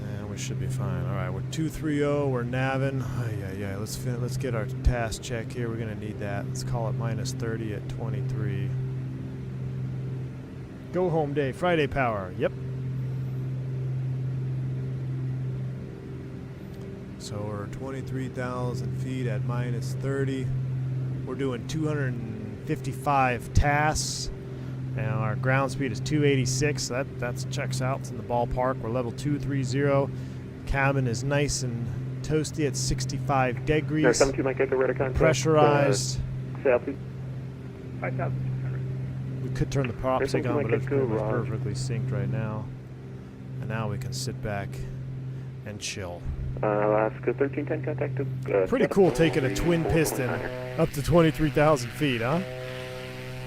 And we should be fine. All right, we're 230. We're navving. Yeah. Let's get our task check here. We're gonna need that. Let's call it minus 30 at 23. Go home day. Friday power. Yep. So we're 23,000 feet at minus 30. We're doing 255 tasks. And our ground speed is 286, so that checks out. It's in the ballpark. We're level 230. Cabin is nice and toasty at 65 degrees. 72 Mike Echo, radar contact. Pressurized. Southeast. 5,600. We could turn the prop sync on, but it's Echo, perfectly synced right now. And now we can sit back and chill. Alaska 1310, contact. Pretty cool taking a twin piston up to 23,000 feet, huh?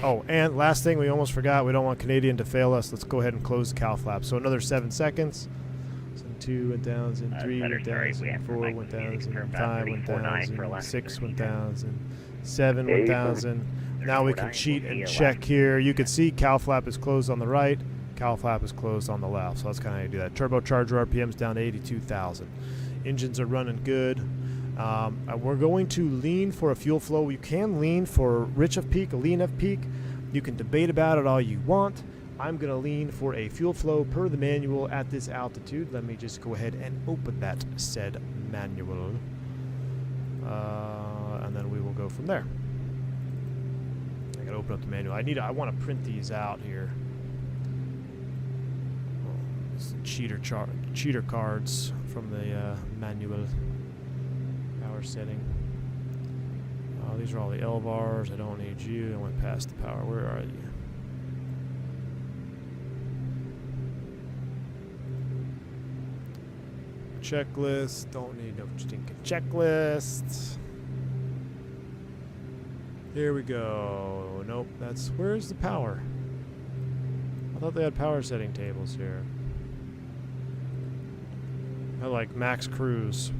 Oh, and last thing we almost forgot, we don't want Canadian to fail us. Let's go ahead and close the cow flap. So another 7 seconds. So 2 went down, and 3 went down, and 4 went down, and 5 went down, and 6 went down, and 7 went down, and now we can cheat and check here. You can see cow flap is closed on the right, cow flap is closed on the left. So that's kind of how you do that. Turbocharger RPM's down to 82,000. Engines are running good. We're going to lean for a fuel flow. You can lean for rich of peak, a lean of peak. You can debate about it all you want. I'm going to lean for a fuel flow per the manual at this altitude. Let me just go ahead and open that said manual. And then we will go from there. I got to open up the manual. I want to print these out here. Cheater cards from the manual. Power setting. Oh, these are all the LVARs. I don't need you. I went past the power. Where are you? Checklist. Don't need no stinking checklists. Here we go. Nope. That's where's the power? I thought they had power setting tables here. I like max cruise.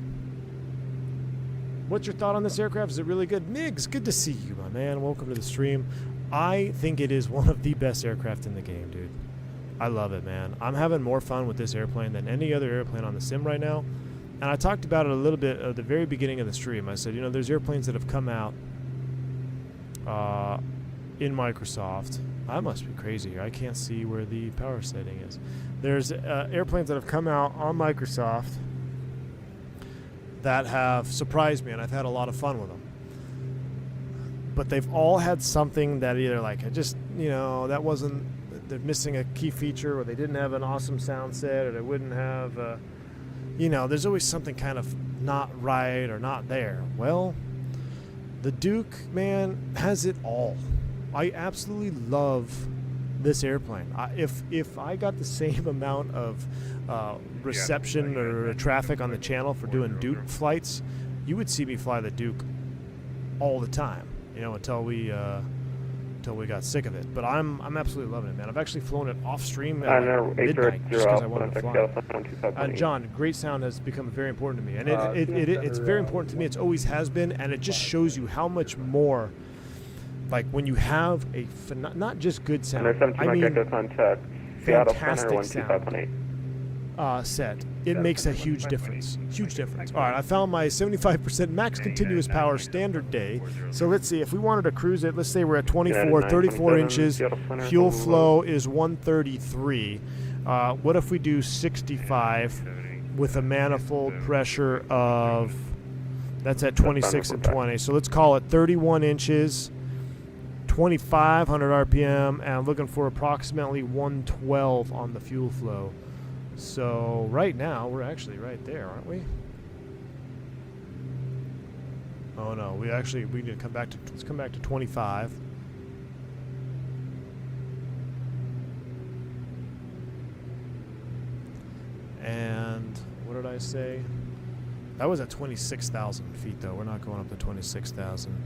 What's your thought on this aircraft? Is it really good? Migs, good to see you, my man. Welcome to the stream. I think it is one of the best aircraft in the game, dude. I love it, man. I'm having more fun with this airplane than any other airplane on the sim right now. And I talked about it a little bit at the very beginning of the stream. I said, you know, there's airplanes that have come out in Microsoft. I must be crazy here. I can't see where the power setting is. There's airplanes that have come out on Microsoft that have surprised me, and I've had a lot of fun with them. But they've all had something that either like, I just, you know, that wasn't, they're missing a key feature, or they didn't have an awesome sound set, or they wouldn't have, you know, there's always something kind of not right or not there. Well, the Duke, man, has it all. I absolutely love this airplane. If I got the same amount of reception or traffic on the channel for doing Duke flights, you would see me fly the Duke all the time, you know, until we got sick of it. But I'm absolutely loving it, man. I've actually flown it off stream at like midnight just because I wanted to fly. And John, great sound has become very important to me, and it's very important to me. It's always has been, and it just shows you how much more. Like when you have a not just good sound, I mean fantastic sound set, it makes a huge difference. Huge difference. All right, I found my 75% max continuous power standard day. So let's see, if we wanted to cruise it, let's say we're at 34 inches, fuel flow is 133. What if we do 65 with a manifold pressure of, that's at 26 and 20. So let's call it 31 inches. 2,500 RPM, and I'm looking for approximately 112 on the fuel flow. So right now we're actually right there, aren't we? Oh no, we need to come back to, let's come back to 25. And what did I say? That was at 26,000 feet though. We're not going up to 26,000.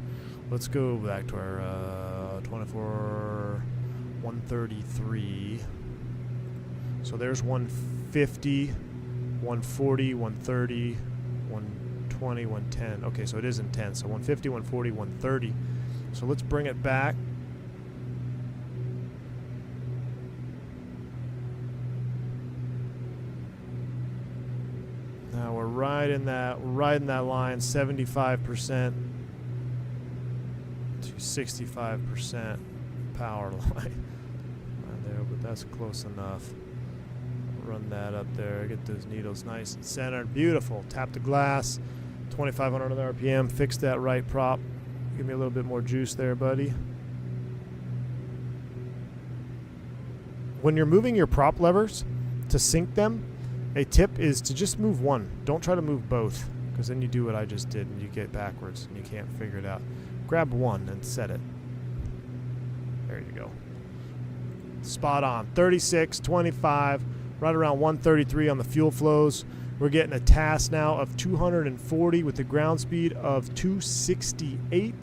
Let's go back to our 133. So there's 150, 140, 130, 120, 110. Okay, so it is intense. So 150, 140, 130. So let's bring it back. Now we're riding that line, 75%. 65% power line right there, but that's close enough. Run that up there, get those needles nice and centered. Beautiful. Tap the glass, 2,500 RPM. Fix that right prop. Give me a little bit more juice there, buddy. When you're moving your prop levers to sync them, a tip is to just move one. Don't try to move both, because then you do what I just did and you get backwards and you can't figure it out. Grab one and set it. There you go. Spot on. 36, 25, right around 133 on the fuel flows. We're getting a TAS now of 240 with the ground speed of 268.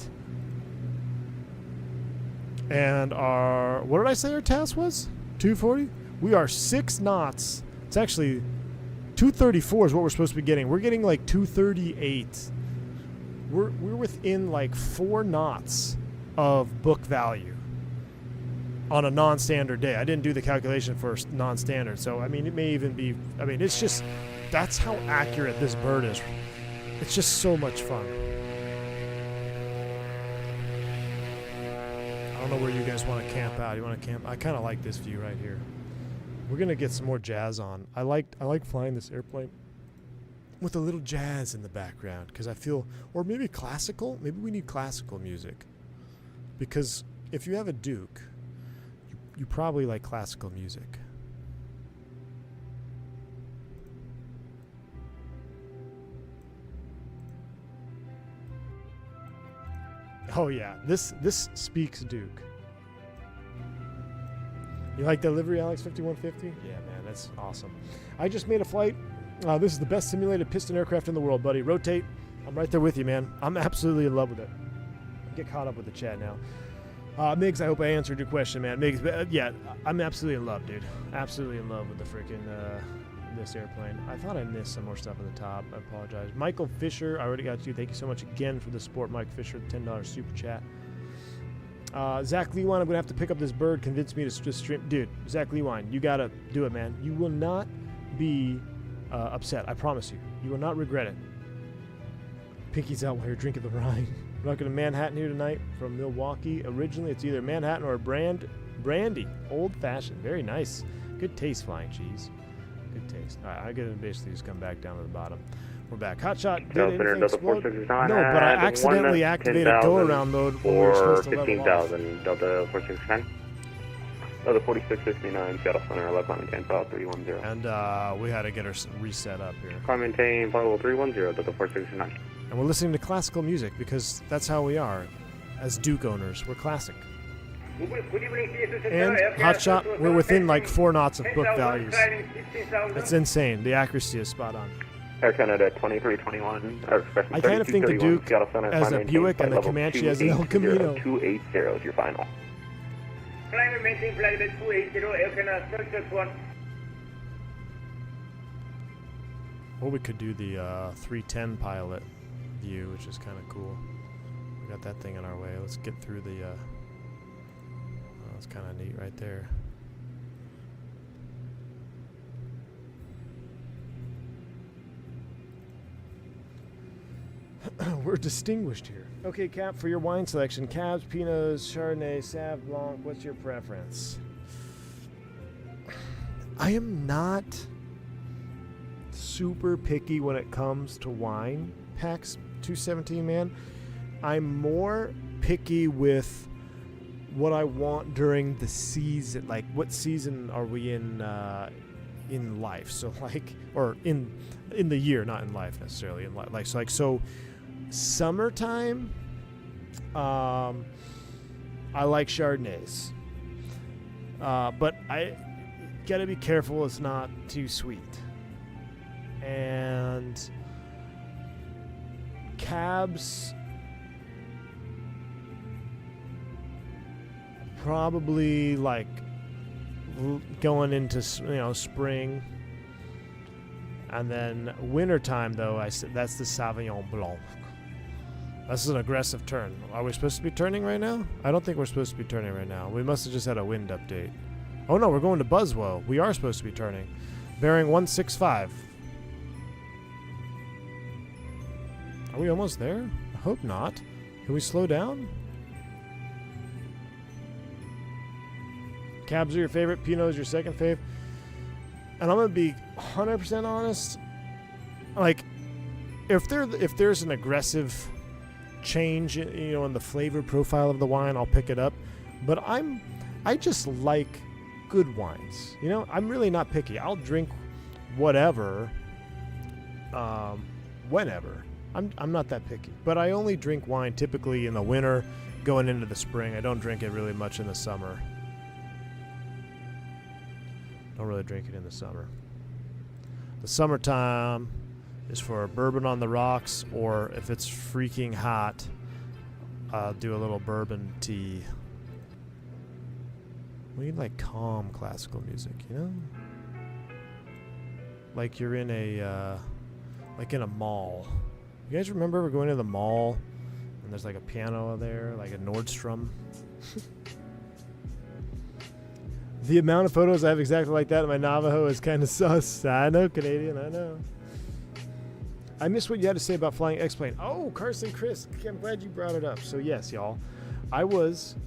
And our, what did I say our task was? 240? We are 6 knots. It's actually 234 is what we're supposed to be getting. We're getting like 238. We're within like 4 knots of book value on a non-standard day. I didn't do the calculation for non-standard, so I mean it may even be, I mean it's just, that's how accurate this bird is. It's just so much fun. I don't know where you guys want to camp out. You want to camp? I kind of like this view right here. We're gonna get some more jazz on. I like flying this airplane with a little jazz in the background because I feel, or maybe classical. Maybe we need classical music because if you have a Duke, you probably like classical music. Oh yeah, this speaks Duke. You like the livery, Alex 5150? Yeah, man, that's awesome. I just made a flight. This is the best simulated piston aircraft in the world, buddy. Rotate. I'm right there with you, man. I'm absolutely in love with it. Get caught up with the chat now. Migs, I hope I answered your question, man. Migs, yeah, I'm absolutely in love, dude. Absolutely in love with the freaking this airplane. I thought I missed some more stuff at the top. I apologize. Michael Fisher, I already got you. Thank you so much again for the support, Mike Fisher, the $10 super chat. Zach Lewine, I'm going to have to pick up this bird. Convince me to stream. Dude, Zach Lewine, you got to do it, man. You will not be upset. I promise you. You will not regret it. Pinky's out while you're drinking the Rhine. We're not going to Manhattan here tonight from Milwaukee. Originally, it's either Manhattan or brandy. Old-fashioned. Very nice. Good taste, Flying Cheese. Good taste. All right, I got to basically just come back down to the bottom. We're back. Hotshot. Did anything explode? No, but I accidentally activated go-around mode when we were supposed to level off. 15,000, Delta 4669. Delta 4669, Seattle Center, left line maintain, file 310. And we had to get her reset up here. Climb maintain, file 310, Delta 4669. And we're listening to classical music because that's how we are as Duke owners. We're classic. And Hotshot, we're within like 4 knots of book values. It's insane. The accuracy is spot on. Air Canada 2321. I kind of think the Duke as a Buick and the Comanche as an El Camino. 280 is your final. Climb maintain flight level 280, Air Canada 361. Or we could do the 310 pilot view, which is kind of cool. We got that thing in our way. Let's get through the... that's kind of neat right there. We're distinguished here. Okay, Cap, for your wine selection, Cabs, Pinots, Chardonnay, Sauv Blanc, what's your preference? I am not super picky when it comes to wine packs, 217, man. I'm more picky with what I want during the season. Like, what season are we in life? So, like, or in the year, not in life necessarily. In life, so summertime. I like Chardonnays, but I gotta be careful it's not too sweet. And Cabs, probably like going into spring, and then wintertime though that's the Sauvignon Blanc. This is an aggressive turn. Are we supposed to be turning right now? I don't think we're supposed to be turning right now. We must have just had a wind update. Oh no, we're going to Buswell. We are supposed to be turning. Bearing 165. Are we almost there? I hope not. Can we slow down? Cabs are your favorite. Pinot is your second fave. And I'm going to be 100% honest. Like, if there's an aggressive change, in the flavor profile of the wine, I'll pick it up. But I just like good wines. I'm really not picky. I'll drink whatever, whenever. I'm not that picky. But I only drink wine typically in the winter, going into the spring. I don't drink it really much in the summer. Don't really drink it in the summer. The summertime is for bourbon on the rocks, or if it's freaking hot, I'll do a little bourbon tea. We need like calm classical music, you know? Like you're in a mall. You guys remember ever going to the mall and there's like a piano there, like a Nordstrom? The amount of photos I have exactly like that in my Navajo is kind of sus. I know, Canadian, I know. I missed what you had to say about flying X-Plane. Oh, Carson Chris, I'm glad you brought it up. So yes, y'all, I was,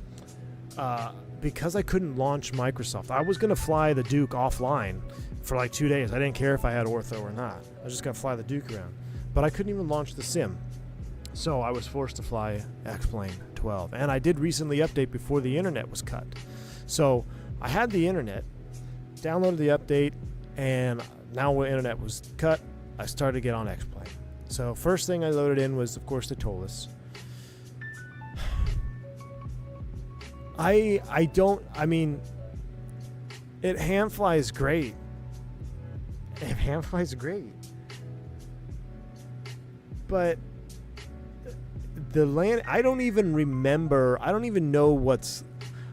because I couldn't launch Microsoft, I was going to fly the Duke offline for like 2 days. I didn't care if I had ortho or not. I was just going to fly the Duke around. But I couldn't even launch the sim. So I was forced to fly X-Plane 12. And I did recently update before the internet was cut. So I had the internet, downloaded the update, and now when the internet was cut, I started to get on X-Plane. So first thing I loaded in was, of course, the TOLUS. It hand flies great. It hand flies great. But the land, I don't even know what's,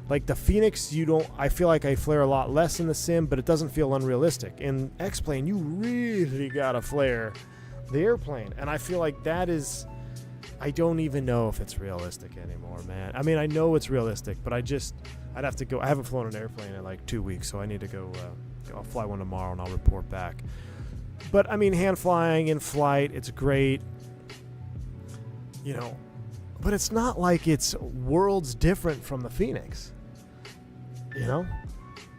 like the Fenix, I feel like I flare a lot less in the sim, but it doesn't feel unrealistic. In X-Plane, you really gotta flare the airplane. And I feel like I don't even know if it's realistic anymore, man. I mean, I know it's realistic, but I'd have to go. I haven't flown an airplane in like 2 weeks, so I need to go. I'll fly one tomorrow and I'll report back. But I mean, hand flying in flight, it's great. You know, but it's not like it's worlds different from the Fenix. You know?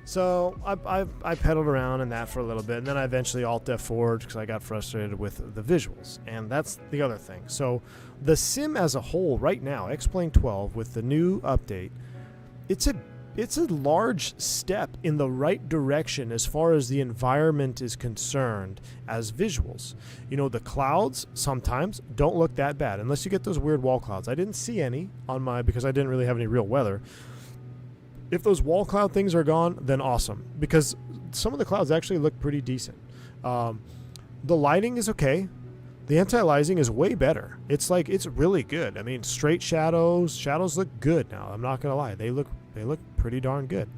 So I pedaled around in that for a little bit, and then I eventually Alt F4'd because I got frustrated with the visuals. And that's the other thing. So the sim as a whole right now, X-Plane 12 with the new update, it's a large step in the right direction as far as the environment is concerned as visuals. You know, the clouds sometimes don't look that bad unless you get those weird wall clouds. I didn't see any on because I didn't really have any real weather. If those wall cloud things are gone, then awesome, because some of the clouds actually look pretty decent. The lighting is okay. The anti-aliasing is way better. It's really good. I mean, straight shadows look good now. I'm not gonna lie, they look pretty darn good.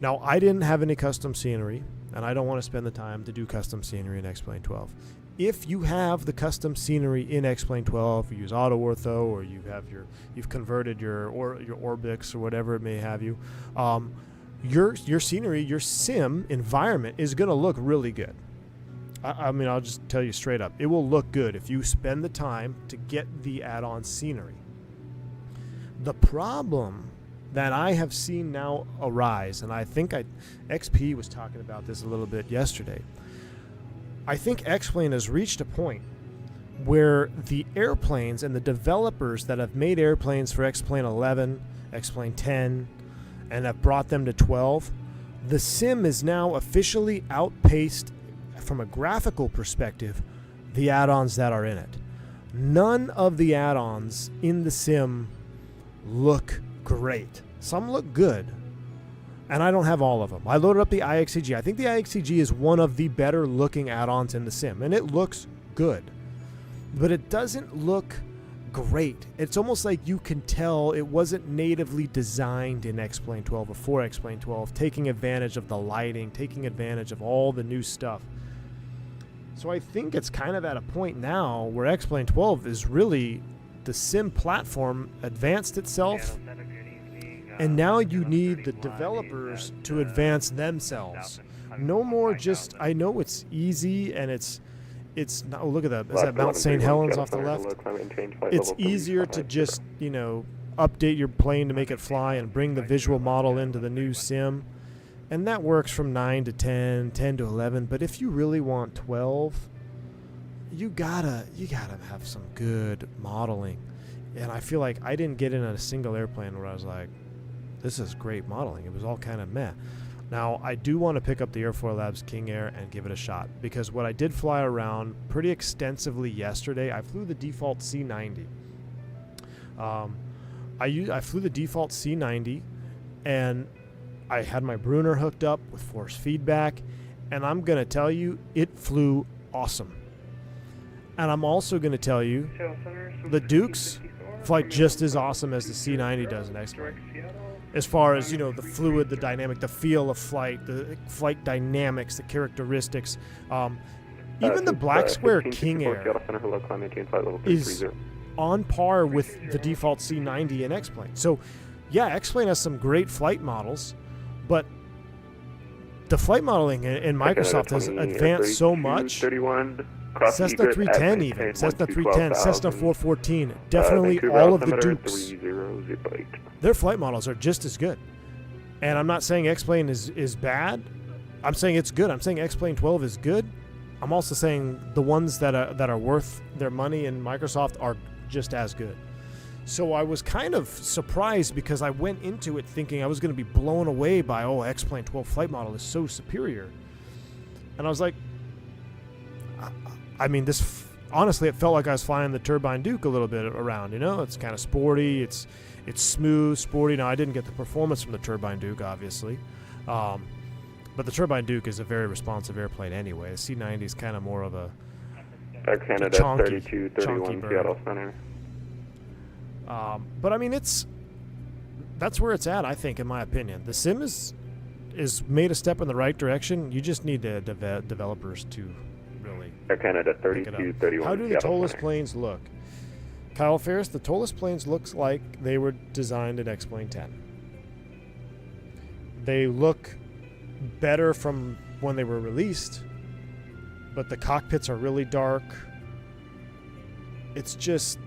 Now, I didn't have any custom scenery, and I don't want to spend the time to do custom scenery in X-Plane 12. If you have the custom scenery in X-Plane 12, you use auto ortho, or you've converted your Orbix or whatever it may have you, your scenery, your sim environment is going to look really good. I mean, I'll just tell you straight up, it will look good if you spend the time to get the add-on scenery. The problem that I have seen now arise, and I think XP was talking about this a little bit yesterday, I think X-Plane has reached a point where the airplanes and the developers that have made airplanes for X-Plane 11, X-Plane 10, and have brought them to 12, the sim is now officially outpaced, from a graphical perspective, the add-ons that are in it. None of the add-ons in the sim look great. Some look good, and I don't have all of them. I loaded up the iXCG. I think the iXCG is one of the better looking add-ons in the sim, and it looks good, but it doesn't look great. It's almost like you can tell it wasn't natively designed in X-Plane 12 or for X-Plane 12, taking advantage of the lighting, taking advantage of all the new stuff. So I think it's kind of at a point now where X-Plane 12 is really, the sim platform advanced itself, and now you need the developers to advance themselves. No more just, I know it's easy and it's not, oh, look at that. Is that Mount St. Helens off the left? It's easier to just, update your plane to make it fly and bring the visual model into the new sim. And that works from 9 to 10, 10 to 11. But if you really want 12, you gotta have some good modeling. And I feel like I didn't get in a single airplane where I was like, this is great modeling. It was all kind of meh. Now, I do want to pick up the Airfoil Labs King Air and give it a shot, because what I did fly around pretty extensively yesterday, I flew the default C90. I flew the default C90, and I had my Brunner hooked up with force feedback, and I'm going to tell you, it flew awesome. And I'm also going to tell you, the Dukes fly just as awesome as the C90 does in X-Plane. as far as, you know, the fluid, the dynamic, the feel of flight, the flight dynamics, the characteristics. Even the Black Square King Air is on par with the default C90 and X-Plane. So, yeah, X-Plane has some great flight models, but the flight modeling in Microsoft has advanced so much. Cessna 310 even, Cessna 310, Cessna 414, definitely all of the Dukes. Their flight models are just as good. And I'm not saying X-Plane is bad. I'm saying it's good. I'm saying X-Plane 12 is good. I'm also saying the ones that are worth their money in Microsoft are just as good. So I was kind of surprised because I went into it thinking I was going to be blown away by, X-Plane 12 flight model is so superior. And I was like, I mean, honestly, it felt like I was flying the Turbine Duke a little bit around, you know? It's kind of sporty. It's smooth, sporty. Now, I didn't get the performance from the Turbine Duke, obviously. But the Turbine Duke is a very responsive airplane anyway. The C-90 is kind of more of a Canada chunky 3231 bird. Seattle Center. But, I mean, that's where it's at, I think, in my opinion. The sim is made a step in the right direction. You just need the developers to really Air Canada 3231 How do the Seattle Tolus Center. planes look? Kyle Ferris, the Tolus planes looks like they were designed in X-Plane 10. They look better from when they were released, but the cockpits are really dark. It's just,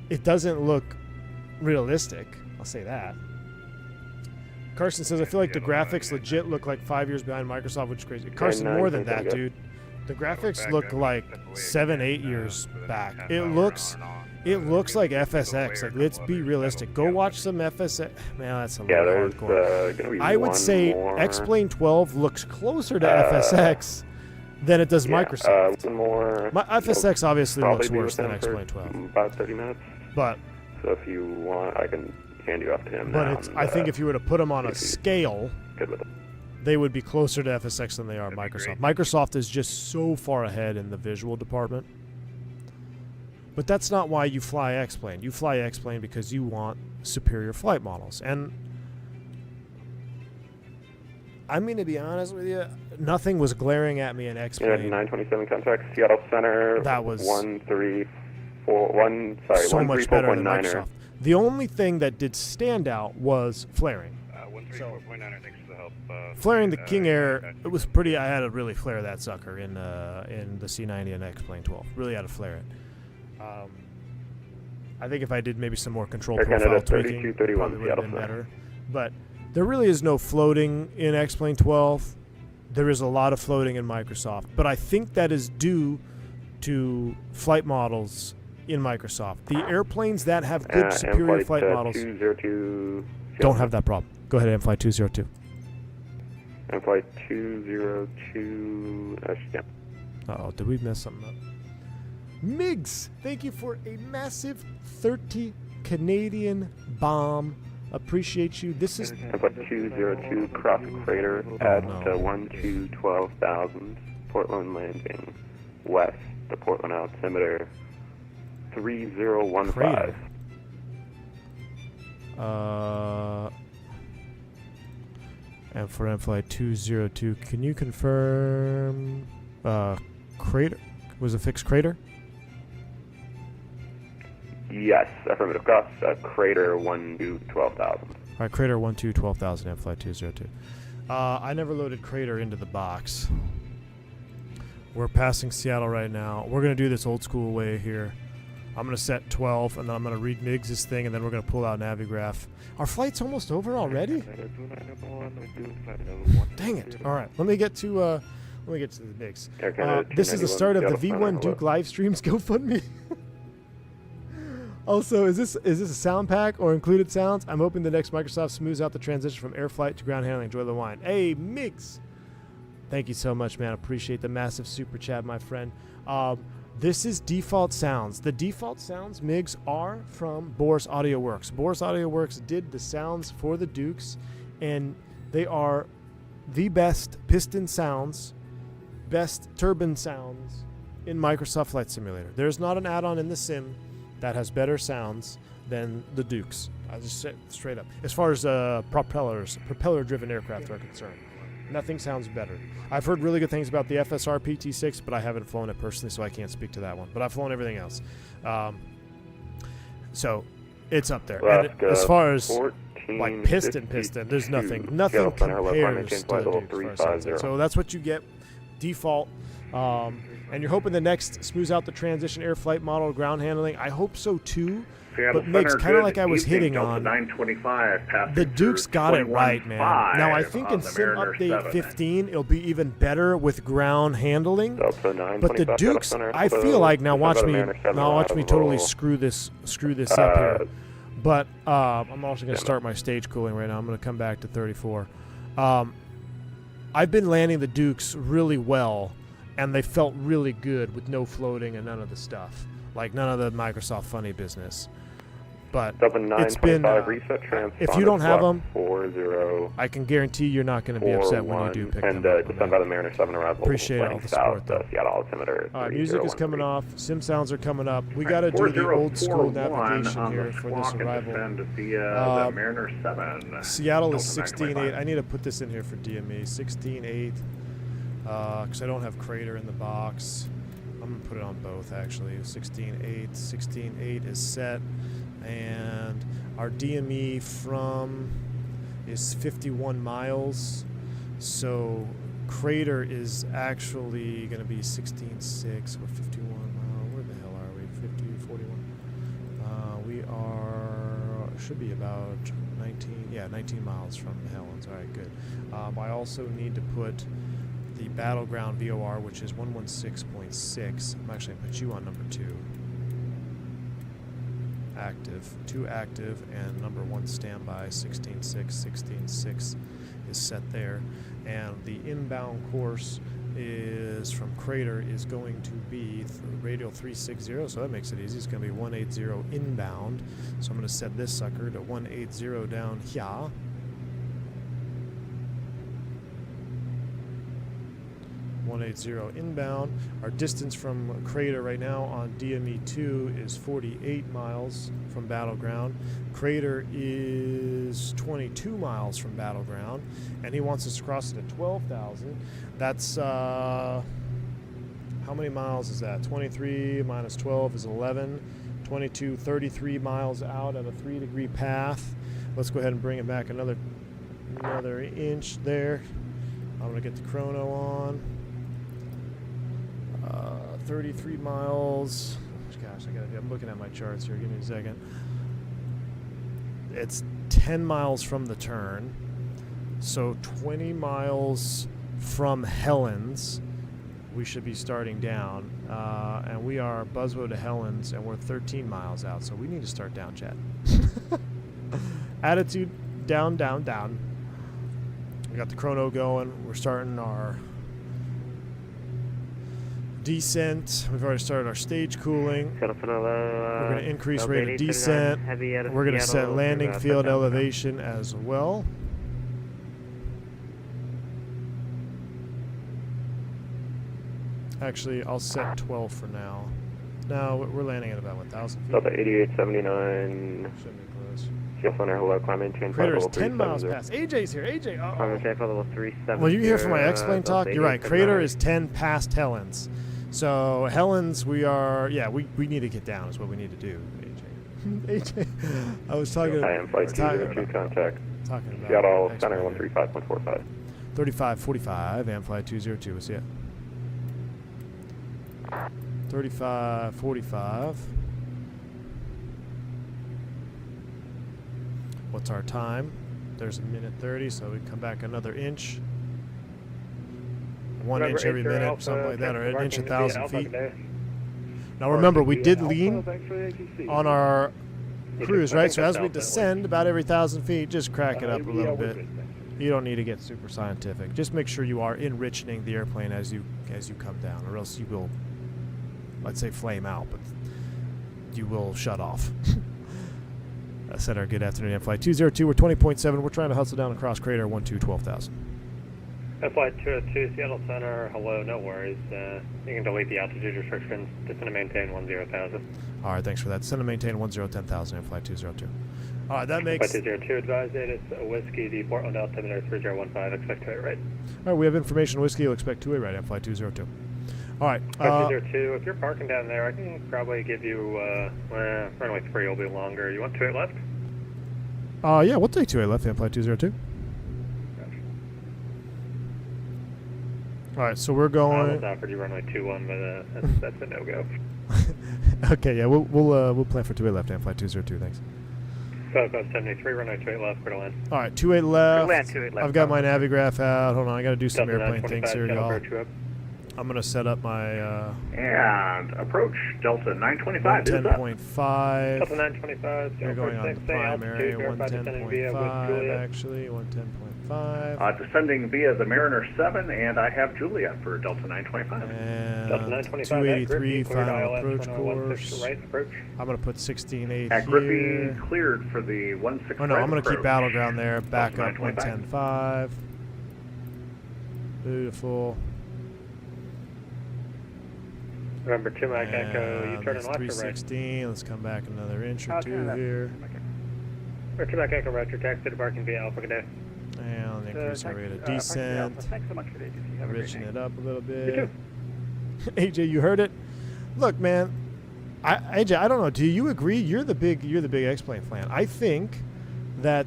it doesn't look realistic. I'll say that. Carson says, I feel like the graphics legit look like 5 years behind Microsoft, which is crazy. Carson, more than that, dude. The graphics look like 7-8 years back. It looks like FSX. Like, let's be realistic. Go watch some FSX. Man, that's a little hardcore. Gonna be I would say X-Plane 12 looks closer to FSX than it does Microsoft. One more. FSX obviously Probably looks be worse with than him for X-Plane 12. About 30 minutes. But So if you want, I can hand you off to him. but now it's, and, I think if you were to put them on a if he's scale, good with it. they would be closer to FSX than they are Microsoft. Microsoft is just so far ahead in the visual department. But that's not why you fly X-Plane. You fly X-Plane because you want superior flight models. And I'm going to be honest with you, nothing was glaring at me in United X-Plane 927 contact, Seattle Center. that was 134.1. Sorry, so much better than 134.9er. Microsoft. The only thing that did stand out was flaring. 134.9, thanks for the help. Flaring the King Air, it was pretty. I had to really flare that sucker in the C90 and X-Plane 12. Really had to flare it. I think if I did maybe some more control Air profile Canada tweaking, 3231 probably would have been Seattle better. But there really is no floating in X-Plane 12. There is a lot of floating in Microsoft, but I think that is due to flight models in Microsoft. The airplanes that have good superior flight models 202 don't have that problem. Go ahead, M-Flight 202. And flight 202. Yeah. Uh-oh, did we mess something up? Migs, thank you for a massive 30 Canadian bomb. Appreciate you. This is And flight 202 cross crater at 12,000. Portland landing west. The Portland altimeter 3015. Crater. And for M-Flight 202, can you confirm crater? Was it fixed crater? Yes, affirmative. Cross crater 12,000. All right, crater 12,000, M-Flight 202. I never loaded crater into the box. We're passing Seattle right now. We're going to do this old school way here. I'm going to set 12, and then I'm going to read Miggs' thing, and then we're going to pull out Navigraph. Our flight's almost over already? Dang it. All right, let me get to the Miggs. This is the start of the V1 Duke live streams GoFundMe. Also, is this a sound pack or included sounds? I'm hoping the next Microsoft smooths out the transition from air flight to ground handling. Enjoy the wine. Hey, Miggs. Thank you so much, man. Appreciate the massive super chat, my friend. This is default sounds. The default sounds, Miggs, are from Boris Audio Works. Boris Audio Works did the sounds for the Dukes, and they are the best piston sounds, best turbine sounds in Microsoft Flight Simulator. There's not an add-on in the sim that has better sounds than the Dukes. I just said straight up. As far as propeller-driven aircraft are concerned, nothing sounds better. I've heard really good things about the FSR PT6, but I haven't flown it personally, so I can't speak to that one. But I've flown everything else. So it's up there. And as far as like piston, there's nothing compares to the Dukes. So that's what you get default. And you're hoping the next smooths out the transition air flight model ground handling. I hope so too. Seattle But Mix, Center, kind of good like I was evening, hitting Delta on, 925, the Dukes got it right, man. Now I 21.5 think on in the Sim Mariner Update 7. 15 it'll be even better with ground handling. Delta 925, But the Dukes, I feel like now watch me totally screw this up here. But I'm also going to start my stage cooling right now. I'm going to come back to 34. I've been landing the Dukes really well, and they felt really good with no floating and none of the stuff, like none of the Microsoft funny business. But it's been, if you don't have them, I can guarantee you're not going to be upset when you do pick them up. Descend by the Mariner 7 arrival. Appreciate all the support, though. Seattle altimeter. All right, music is coming off. Sim sounds are coming up. We got to do the old school navigation here for this arrival. The Mariner 7. Seattle is 16.8. I need to put this in here for DME. 16.8. Because I don't have Crater in the box. I'm going to put it on both, actually. 16.8. 16.8 is set. And our DME from is 51 miles. So Crater is actually going to be 16.6 or 51 miles. Where the hell are we? 50, 41. We are, should be about 19 miles from the Helens. All right, good. I also need to put the Battleground VOR, which is 116.6. I'm actually going to put you on number 2. Active, 2 active, and number 1 standby, 16.6, 16.6 is set there. And the inbound course is from Crater is going to be radial 360, so that makes it easy. It's going to be 180 inbound. So I'm going to set this sucker to 180 down here. 180 inbound. Our distance from Crater right now on DME2 is 48 miles from Battleground. Crater is 22 miles from Battleground, and he wants us to cross it at 12,000. That's how many miles is that? 23 minus 12 is 11. 22, 33 miles out at a 3-degree path. Let's go ahead and bring it back another inch there. I'm gonna get the chrono on. 33 miles. Gosh, I'm looking at my charts here. Give me a second. It's 10 miles from the turn. So 20 miles from Helens, we should be starting down. And we are Buzzwo to Helens, and we're 13 miles out. So we need to start down, chat. Attitude down, down, down. We got the chrono going. We're starting our descent. We've already started our stage cooling. We're going to increase rate of descent. We're going to set landing field elevation as well. Actually, I'll set 12 for now. No, we're landing at about 1,000 feet. Delta 8879. Shouldn't be close. Seal center, hello, climb maintain. Crater is 10 miles past. AJ's here. AJ, uh-oh. Well, you here for my X-Plane talk? You're right. Crater is 10 past Helens. So Helens, we are, we need to get down is what we need to do, AJ. AJ, I was talking I am flight 202 contact. Talking about Seattle center 135.45. 3545 and flight 202. We'll see it. 3545. What's our time? There's a minute 30, so we can come back another inch. 1 inch every minute, something like that, or an inch 1,000 feet. Now remember, we did lean on our cruise, right? So as we descend about every 1,000 feet, just crack it up a little bit. You don't need to get super scientific. Just make sure you are enriching the airplane as you come down, or else you will, let's say, flame out, but you will shut off. I said our good afternoon, flight 202. We're 20.7. We're trying to hustle down across Crater 12,000. Flight 202, Seattle Center, hello, no worries. You can delete the altitude restrictions. Descend and maintain 10,000. All right, thanks for that. Send and maintain 10,000 in Flight 202. All right, that makes... Flight 202, advise it. It's a Whiskey, the Portland altimeter 3015, expect 2-8 right. All right, we have information. Whiskey, you'll expect 2-8 right on Flight 202. All right. Flight 202, if you're parking down there, I can probably give you, runway 3 will be longer. You want 2-8 left? Yeah, we'll take 2-8 left in Flight 202. All right, so we're going... I almost offered you runway 21, but that's a no-go. Okay, yeah, we'll plan for 2-8 left and Flight 202, thanks. South 73, runway 28 left, clear to land. All right, 2-8 left. Land 2-8 left. I've got my Navigraph out. Hold on, I got to do some Delta airplane 925, things here, y'all. approach you up. I'm going to set up my And approach Delta 925 is up. 110.5. Delta 925, You're going on the primary, 110.5, actually, 110.5. Descending via the Mariner 7, and I have Juliet for Delta 925. And Delta 925, 283 final ILS approach 116 course. to right, approach. I'm going to put 16.8 At Griffey, here. cleared for the 16 Oh no, I'm going to keep approach. Battleground there. Back Delta up 925. 110.5. Beautiful. Remember, 2 Mike Echo, you turn in That's left or right? 316. Let's come back another inch or two here. Or 2 Mike Echo, roger, taxi debarking via Alpha Cadet. And increase our rate of descent. Thanks so much for the agency. Have a great Richen night. it up a little You bit. too. AJ, you heard it. Look, man. AJ, I don't know. Do you agree? You're the big X-Plane fan. I think that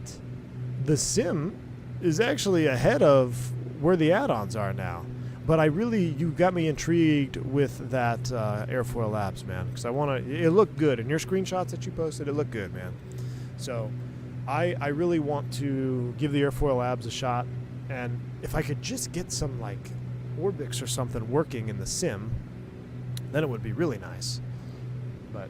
the sim is actually ahead of where the add-ons are now. But you got me intrigued with that Airfoil Labs, man. Because it looked good. In your screenshots that you posted, it looked good, man. So I really want to give the Airfoil Labs a shot. And if I could just get some, like, Orbix or something working in the sim, then it would be really nice. But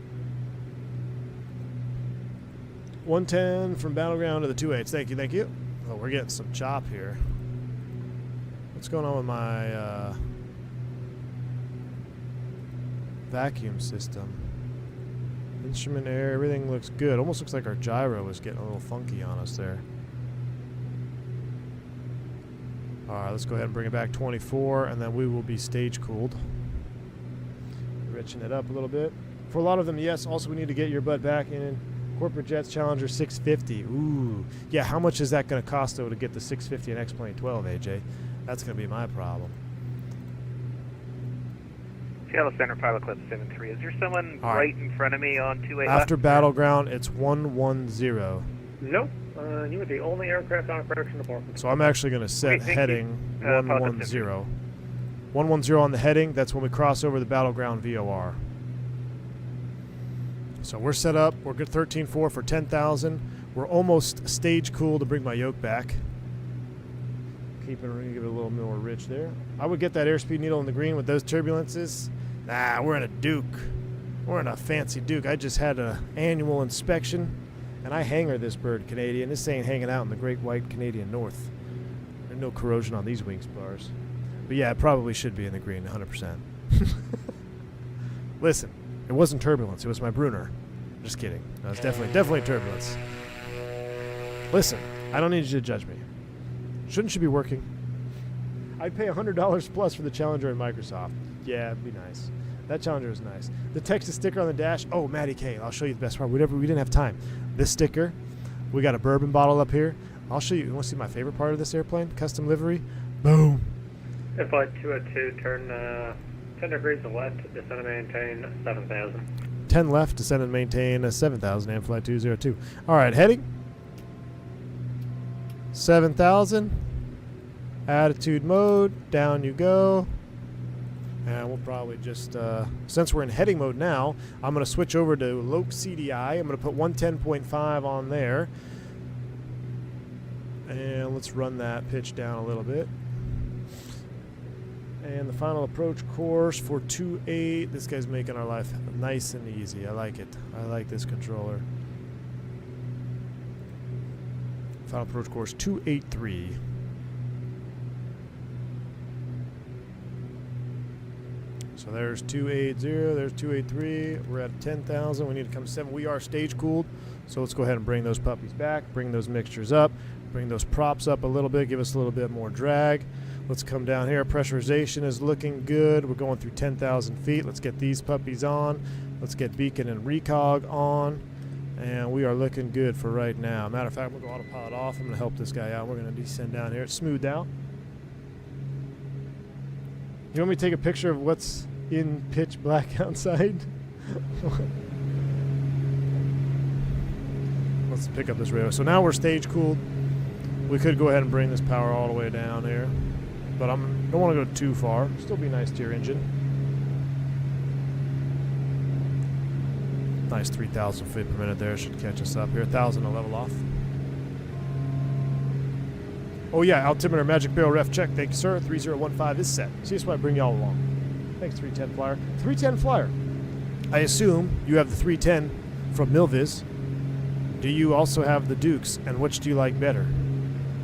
110 from Battleground to the 2.8s. Thank you. Oh, we're getting some chop here. What's going on with my vacuum system? Instrument air, everything looks good. Almost looks like our gyro is getting a little funky on us there. Alright, let's go ahead and bring it back 24, and then we will be stage cooled. Richen it up a little bit. For a lot of them, yes, also we need to get your butt back in Corporate Jets Challenger 650. Ooh. Yeah, how much is that going to cost, though, to get the 650 and X-Plane 12, AJ? That's going to be my problem. Seattle Center, pilot clip 73. Is there someone right in front of me on 2-8 After left? Battleground, it's 110. Nope. You were the only aircraft on approach in the Portland. So I'm actually going to set Thank you. heading 110. 110 on the heading. That's when we cross over the Battleground VOR. So we're set up. We're good 13.4 for 10,000. We're almost stage cool to bring my yoke back. Give it a little more rich there. I would get that airspeed needle in the green with those turbulences. Nah, we're in a Duke. We're in a fancy Duke. I just had an annual inspection, and I hangar this bird Canadian. This ain't hanging out in the Great White Canadian North. There's no corrosion on these wing spars. But yeah, it probably should be in the green, 100%. Listen, it wasn't turbulence. It was my Brunner. Just kidding. No, it's definitely turbulence. Listen, I don't need you to judge me. Shouldn't you be working? I'd pay $100 plus for the Challenger in Microsoft. Yeah, it'd be nice. That Challenger is nice. The Texas sticker on the dash. Oh, Matty K, I'll show you the best part. We didn't have time. This sticker. We got a bourbon bottle up here. I'll show you. You want to see my favorite part of this airplane? Custom livery. Boom. Flight 202, turn 10 degrees to left, descend and maintain 7,000. 10 left, descend and maintain 7,000 and Flight 202. All right, heading. 7,000. Attitude mode. Down you go. And we'll probably just, since we're in heading mode now, I'm going to switch over to Loc CDI. I'm going to put 110.5 on there. And let's run that pitch down a little bit. And the final approach course for 2.8. This guy's making our life nice and easy. I like it. I like this controller. Final approach course 283. So there's 280, there's 283. We're at 10,000. We need to come 7. We are stage cooled. So let's go ahead and bring those puppies back, bring those mixtures up, bring those props up a little bit, give us a little bit more drag. Let's come down here. Pressurization is looking good. We're going through 10,000 feet. Let's get these puppies on. Let's get beacon and recog on. And we are looking good for right now. Matter of fact, we'll go autopilot off. I'm going to help this guy out. We're going to descend down here. It's smoothed out. You want me to take a picture of what's in pitch black outside? Let's pick up this radio. So now we're stage cooled. We could go ahead and bring this power all the way down here, but I don't want to go too far. Still be nice to your engine. Nice 3,000 feet per minute there. Should catch us up here. 1,000 to level off. Oh yeah, altimeter magic barrel ref check. Thank you, sir. 3015 is set. See, that's why I bring y'all along. Thanks, 310 Flyer. 310 Flyer. I assume you have the 310 from Milviz. Do you also have the Dukes, and which do you like better?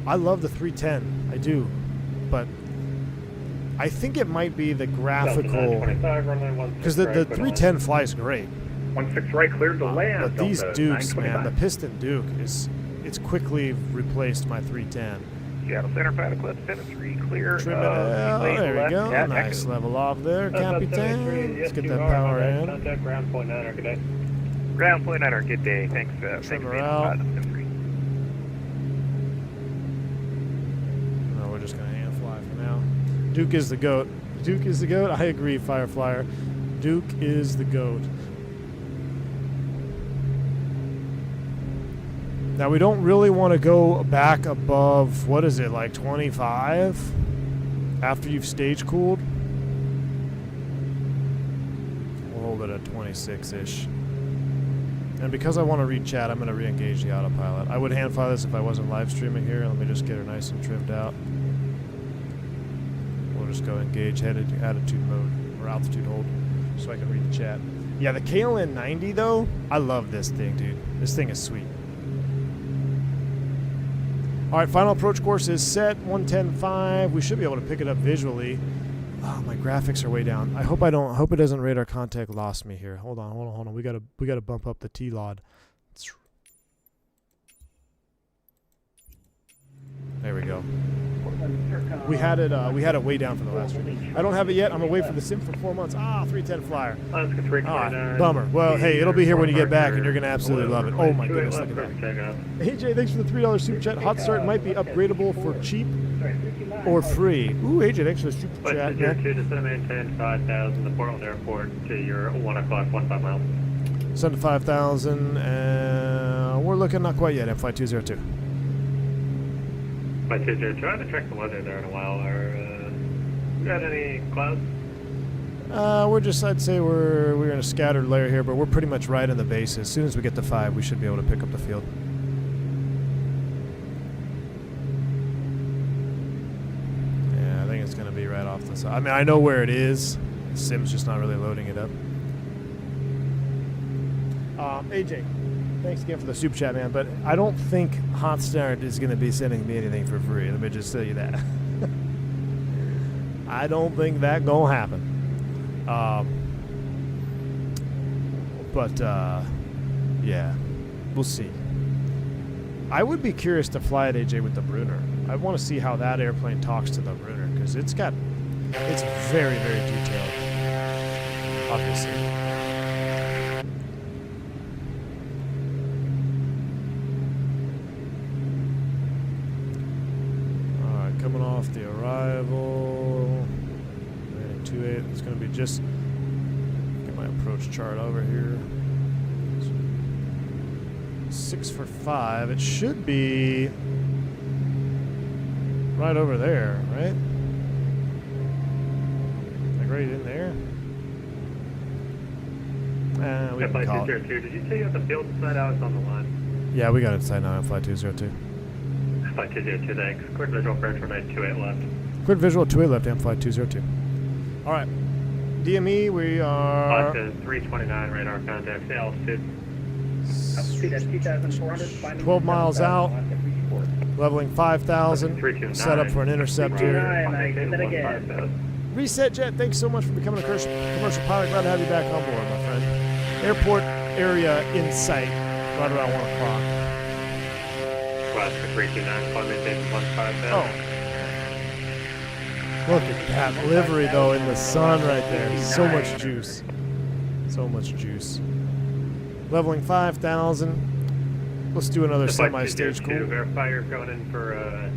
I love the 310. I do, but I think it might be the graphical, because the 310 flies great. 16 right, cleared to land. But these Delta Dukes, 925. man, the Piston Duke it's quickly replaced my 310. Seattle Center, Fat Eclipse, 73, clear. Trim it out. There we go. Yeah, Nice level off there, Capitan. Let's get that power in. Contact ground point 9, good day. Ground point 9, good day. Thanks. Trim her out. No, we're just going to hand fly for now. Duke is the GOAT. Duke is the GOAT. I agree, Fireflyer. Duke is the GOAT. Now, we don't really want to go back above, what is it, like 25 after you've stage cooled? We'll hold it at 26-ish. And because I want to read chat, I'm going to re-engage the autopilot. I would hand fly this if I wasn't live streaming here. Let me just get her nice and trimmed out. We'll just go engage attitude mode or altitude hold so I can read the chat. Yeah, the KLN 90 though, I love this thing, dude. This thing is sweet. All right, final approach course is set 110.5. We should be able to pick it up visually. Oh, my graphics are way down. I hope it doesn't radar contact lost me here. Hold on. We gotta bump up the T-Lod. There we go. We had it way down for the last one. I don't have it yet. I'm away from the sim for 4 months. 310 Flyer. Bummer. Well, hey, it'll be here when you get back, and you're gonna absolutely love it. Oh my goodness, look at that. AJ, thanks for the $3 super chat. Hot start might be upgradable for cheap or free. Ooh, AJ, thanks for the super chat, man. To maintain 5,000, the Portland Airport to your 1 o'clock, 15 miles. Send to 5,000, and we're looking not quite yet. Flight 202. Flight 202. I haven't checked the weather there in a while. You got any clouds? I'd say we're in a scattered layer here, but we're pretty much right on the base. As soon as we get to 5, we should be able to pick up the field. Yeah, I think it's going to be right off the side. I mean, I know where it is. The sim's just not really loading it up. AJ, thanks again for the super chat, man, but I don't think Hot Start is going to be sending me anything for free. Let me just tell you that. I don't think that going to happen. Yeah, we'll see. I would be curious to fly at AJ with the Brunner. I want to see how that airplane talks to the Brunner, because it's very, very detailed, obviously. Coming off the arrival, 28. It's going to be just get my approach chart over here. 6 for 5. It should be right over there, right? Like right in there. We can call it. Did you say you have the field inside out? It's on the line. Yeah, we got it inside now on Flight 202. Flight 202, thanks. Quick visual approach for 28 left. Quick visual 28 left and Flight 202. All right. DME, we are... Flight 329, radar contact, altitude. Altitude at 2,400. 12 miles out. Leveling 5,000. Set up for an intercept here. Reset Jet, thanks so much for becoming a commercial pilot. Glad to have you back on board, my friend. Airport area in sight, right around 1 o'clock. Alaska 329, climb maintain 150. Oh. Look at that livery though in the sun right there. So much juice. So much juice. Leveling 5,000. Let's do another semi-stage cool. Verify you're going in for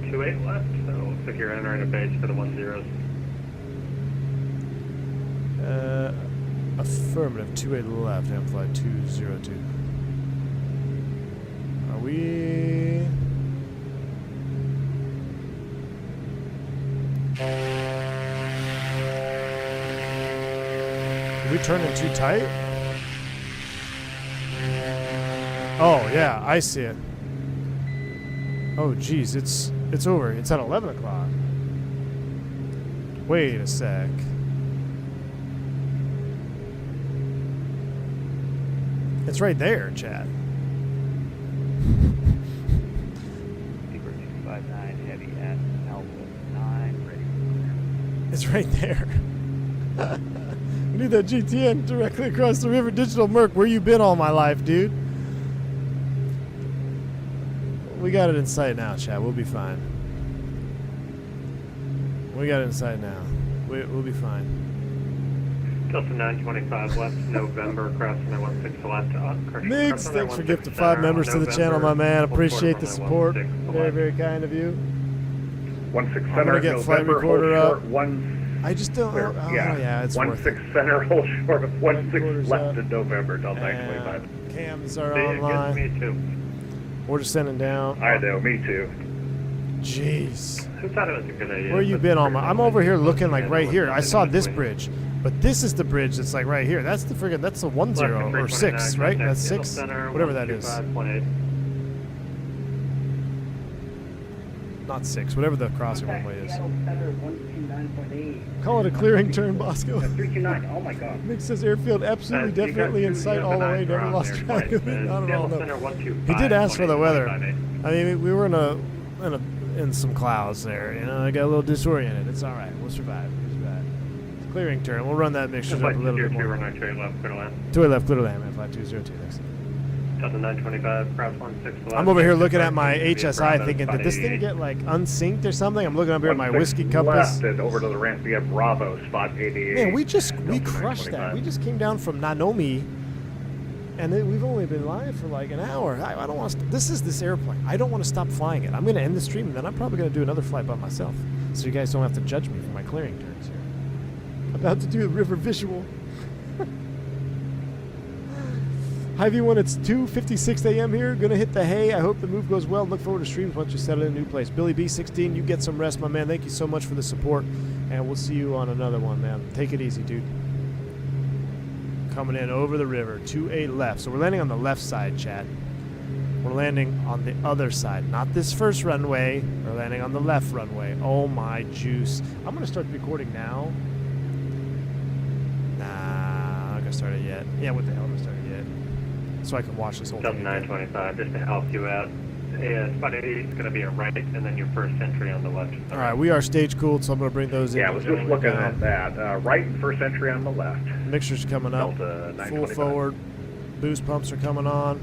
28 left, so looks like you're entering a base for the 10s. Affirmative, 28 left, Amflight 202. Are we... Are we turning too tight? Oh yeah, I see it. Oh geez, it's over. It's at 11 o'clock. Wait a sec. It's right there, chat. Beaver 259, heavy at Alpha 9, ready. It's right there. We need that GTN directly across the river. Digital Merc, where you been all my life, dude? We got it in sight now, chat. We'll be fine. We got it in sight now. We'll be fine. Delta 925 left, November, crossing the 16 left. Mix, thanks for gifting 5 members to the channel, my man. Appreciate the support. Very, very kind of you. 16 I'm center, gonna get flight November, recorder hold up. short, 1, I just don't. clear. Oh yeah, it's worth it. 16 center, hold short of 16 Quarters left up. in November, Delta And 925. cams are Me online. too. We're just sending down. I know, me too. Jeez. Who thought it was a good idea? Where you been on my? I'm over here looking like right here. I saw this bridge, but this is the bridge that's like right here. That's the friggin'. That's the 10 or 6, right? That's 6, whatever that is. Not 6, whatever the crossing runway is. Seattle Center 129.8. Call it a clearing turn, Bosco. 329. Oh my God. Nick says airfield absolutely, definitely in sight all the way. Never lost track of it. Not at all. No. He did ask for the weather. I mean, we were in some clouds there. You know, I got a little disoriented. It's all right. We'll survive. We'll survive. It's a clearing turn. We'll run that mixture up a little bit more. Runway 2 left, clear to land. 2 left, clear to land, man. 5202 next. Delta 925, cross 16 left. I'm over here looking at my HSI thinking, did this thing get like unsynced or something? I'm looking up here at my whiskey compass. Left and over to the ramp, we have Bravo, spot 88. Man, we crushed that. We just came down from Nanomi, and we've only been live for like an hour. I don't want to. This is this airplane. I don't want to stop flying it. I'm going to end the stream, and then I'm probably going to do another flight by myself, so you guys don't have to judge me for my clearing turns here. About to do a river visual. Hi everyone, it's 2:56 a.m. here. Gonna hit the hay. I hope the move goes well. Look forward to streams once you settle in a new place. Billy B16, you get some rest, my man. Thank you so much for the support, and we'll see you on another one, man. Take it easy, dude. Coming in over the river, 28 left. So we're landing on the left side, chat. We're landing on the other side, not this first runway. We're landing on the left runway. Oh my juice! I'm gonna start recording now. Nah, I'm not gonna start it yet. Yeah, what the hell? I'm gonna start it yet. So I can watch this whole Delta thing. 925, just to help you out. Spot 88 is going to be a right, and then your first entry on the left. All right, we are stage cooled, so I'm going to bring those in. Yeah, I was just looking at that. Right and first entry on the left. Mixture's coming up. Delta Full 925. forward. Boost pumps are coming on.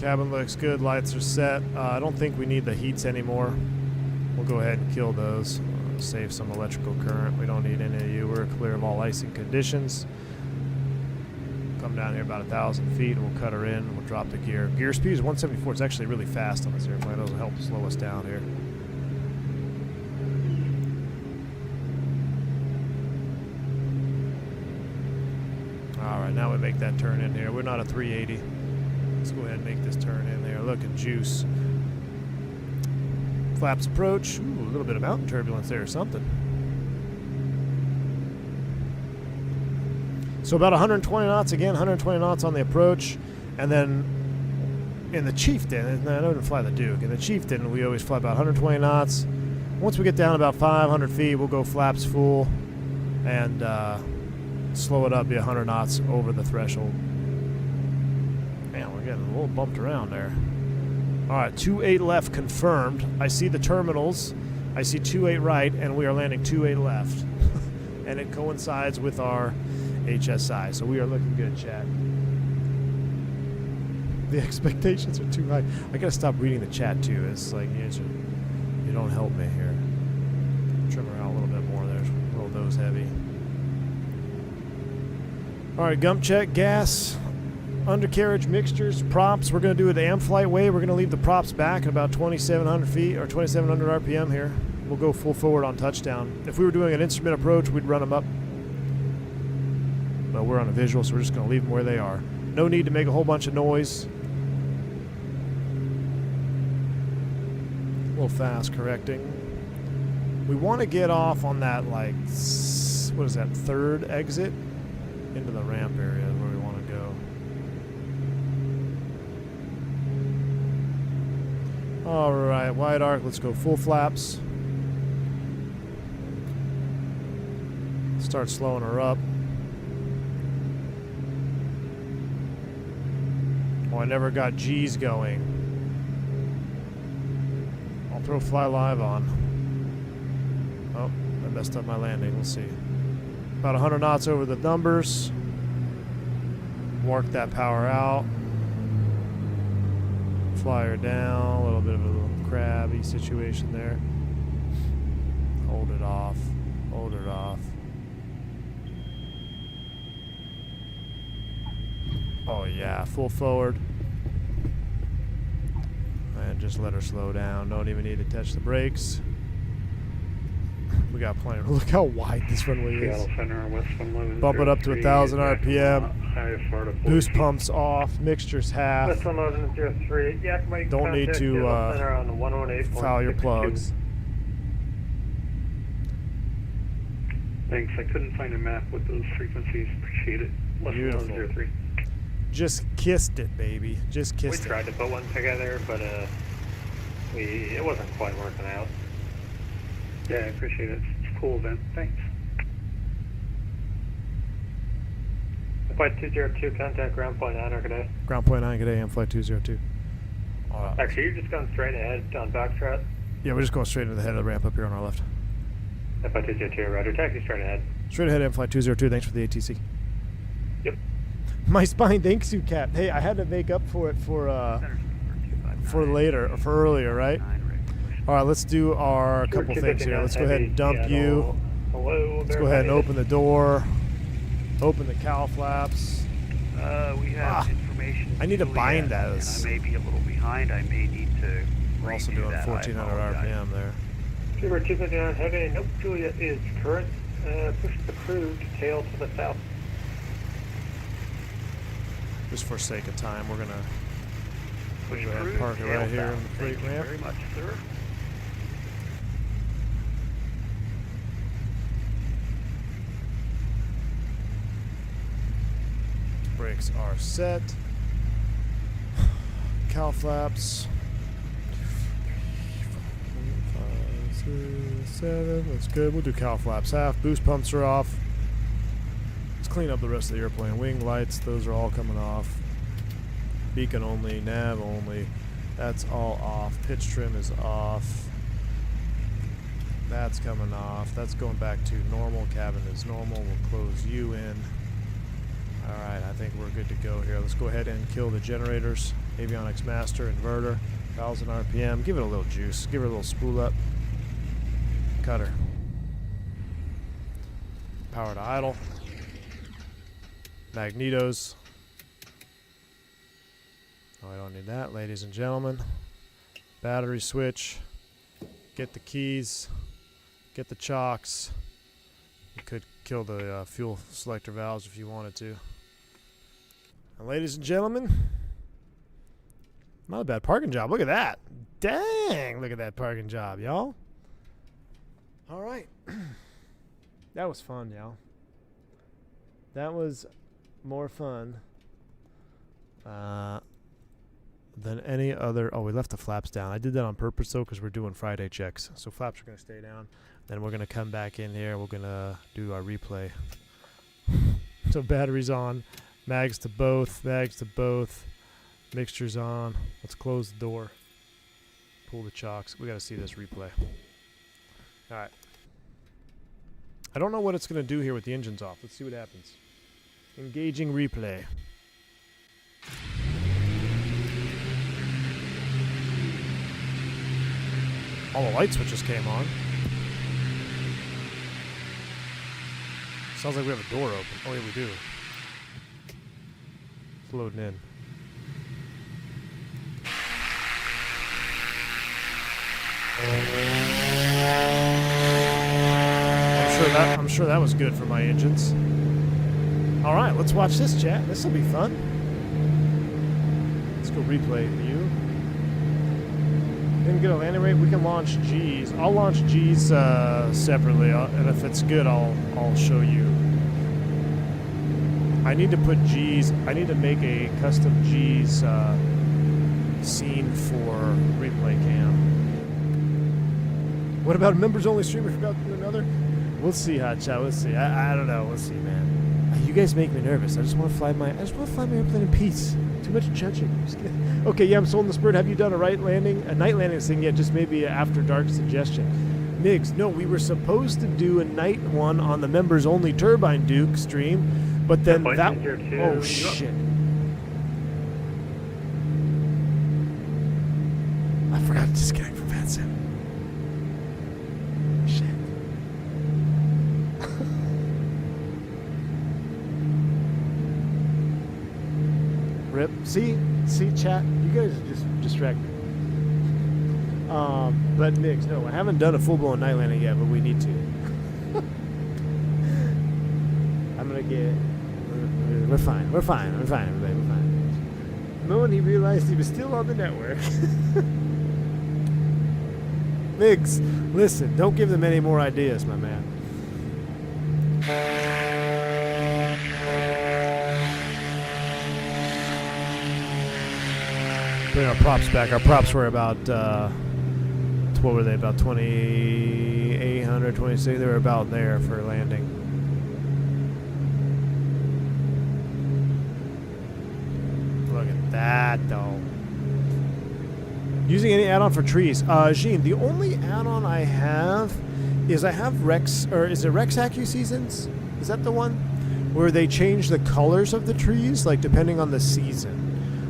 Cabin looks good. Lights are set. I don't think we need the heats anymore. We'll go ahead and kill those. Save some electrical current. We don't need any of you. We're clear of all icing conditions. Come down here about 1,000 feet, and we'll cut her in. We'll drop the gear. Gear speed is 174. It's actually really fast on this airplane. It'll help slow us down here. All right, now we make that turn in here. We're not a 380. Let's go ahead and make this turn in there. Looking juice. Flaps approach. Ooh, a little bit of mountain turbulence there or something. So about 120 knots again, 120 knots on the approach, and then in the Chieftain, and I don't fly the Duke. In the Chieftain, we always fly about 120 knots. Once we get down about 500 feet, we'll go flaps full and slow it up, be 100 knots over the threshold. Man, we're getting a little bumped around there. All right, 28 left confirmed. I see the terminals. I see 28 right, and we are landing 28 left. And it coincides with our HSI, so we are looking good, chat. The expectations are too high. I gotta stop reading the chat too. It's like you don't help me here. Trim her out a little bit more there. Roll those heavy. Alright, gump check, gas, undercarriage mixtures, props. We're going to do it the AmFlight way. We're going to leave the props back at about 2,700 feet or 2,700 RPM here. We'll go full forward on touchdown. If we were doing an instrument approach, we'd run them up. But we're on a visual, so we're just going to leave them where they are. No need to make a whole bunch of noise. A little fast correcting. We want to get off on that, like, what is that, third exit? Into the ramp area is where we want to go. Alright, wide arc, let's go full flaps. Start slowing her up. Oh, I never got G's going. I'll throw fly live on. Oh, I messed up my landing. We'll see. About 100 knots over the numbers. Work that power out. Fly her down. A little bit of a little crabby situation there. Hold it off. Hold it off. Oh yeah, full forward. And just let her slow down. Don't even need to touch the brakes. We got plenty. Look how wide this runway is. Bump it up to 1,000 RPM. Boost pumps off. Mixtures half. Don't need to foul your plugs. Thanks. I couldn't find a map with those frequencies. Appreciate it. Beautiful. Just kissed it, baby. Just kissed it. We tried to put one together, but it wasn't quite working out. Yeah, I appreciate it. It's a cool event. Thanks. Flight 202, contact ground point 9 good day. Ground point 9 good day, Flight 202. Actually, you're just going straight ahead on Foxtrot? Yeah, we're just going straight into the head of the ramp up here on our left. Flight 202, roger. Taxi straight ahead. Straight ahead, Flight 202. Thanks for the ATC. Yep. My spine thanks you, Cap. Hey, I had to make up for it for later, or for earlier, right? All right, let's do our couple things here. Let's go ahead and dump you. Let's go ahead and open the door. Open the cowl flaps. We have information. I need to bind those. I may be a little behind. I may need to. We're also doing 1,400 RPM there. Super 259 heavy. Nope, Julia is current. Push the crew to tail to the south. Just for sake of time, we're gonna go Push ahead crew, and park it right here south. in the freight Thank you ramp. very much, sir. Brakes are set. Cowl flaps. 5, 6, 7. That's good. We'll do cowl flaps half. Boost pumps are off. Let's clean up the rest of the airplane. Wing lights, those are all coming off. Beacon only, nav only. That's all off. Pitch trim is off. That's coming off. That's going back to normal. Cabin is normal. We'll close you in. Alright, I think we're good to go here. Let's go ahead and kill the generators. Avionics master, inverter, 1,000 RPM. Give it a little juice. Give her a little spool up. Cut her. Power to idle. Magnetos. Oh, I don't need that, ladies and gentlemen. Battery switch. Get the keys. Get the chocks. You could kill the fuel selector valves if you wanted to. And ladies and gentlemen, not a bad parking job. Look at that. Dang, look at that parking job, y'all. All right. That was fun, y'all. That was more fun than any other. Oh, we left the flaps down. I did that on purpose, though, because we're doing Friday checks. So flaps are going to stay down. Then we're going to come back in here. We're going to do our replay. So batteries on. Mags to both. Mags to both. Mixtures on. Let's close the door. Pull the chocks. We got to see this replay. All right. I don't know what it's going to do here with the engines off. Let's see what happens. Engaging replay. All the light switches came on. Sounds like we have a door open. Oh, yeah, we do. It's loading in. I'm sure that was good for my engines. All right, let's watch this, chat. This will be fun. Let's go replay view. Didn't get a landing rate. We can launch G's. I'll launch G's separately, and if it's good, I'll show you. I need to put G's. I need to make a custom G's scene for replay cam. What about a members only stream? We forgot to do another. We'll see, hot chat. We'll see. I don't know. We'll see, man. You guys make me nervous. I just want to fly my airplane in peace. Too much judging. Okay, yeah, I'm sold in the spirit. Have you done a night landing thing yet? Just maybe an after dark suggestion. Migs, no, we were supposed to do a night one on the members only Turbine Duke stream, but then that. Oh shit! I forgot to disconnect from FanSim. Rip. See, chat. You guys are just distracted. But Migs, no, I haven't done a full-blown night landing yet, but we need to. I'm gonna get. We're fine, everybody. We're fine. The moment he realized he was still on the network. Migs, listen, don't give them any more ideas, my man. Bring our props back. Our props were about, what were they? About 2,800, 26. They were about there for landing. Look at that, though. Using any add-on for trees? Jean, the only add-on I have is Rex, or is it Rex AccuSeasons? Is that the one? Where they change the colors of the trees, like depending on the season.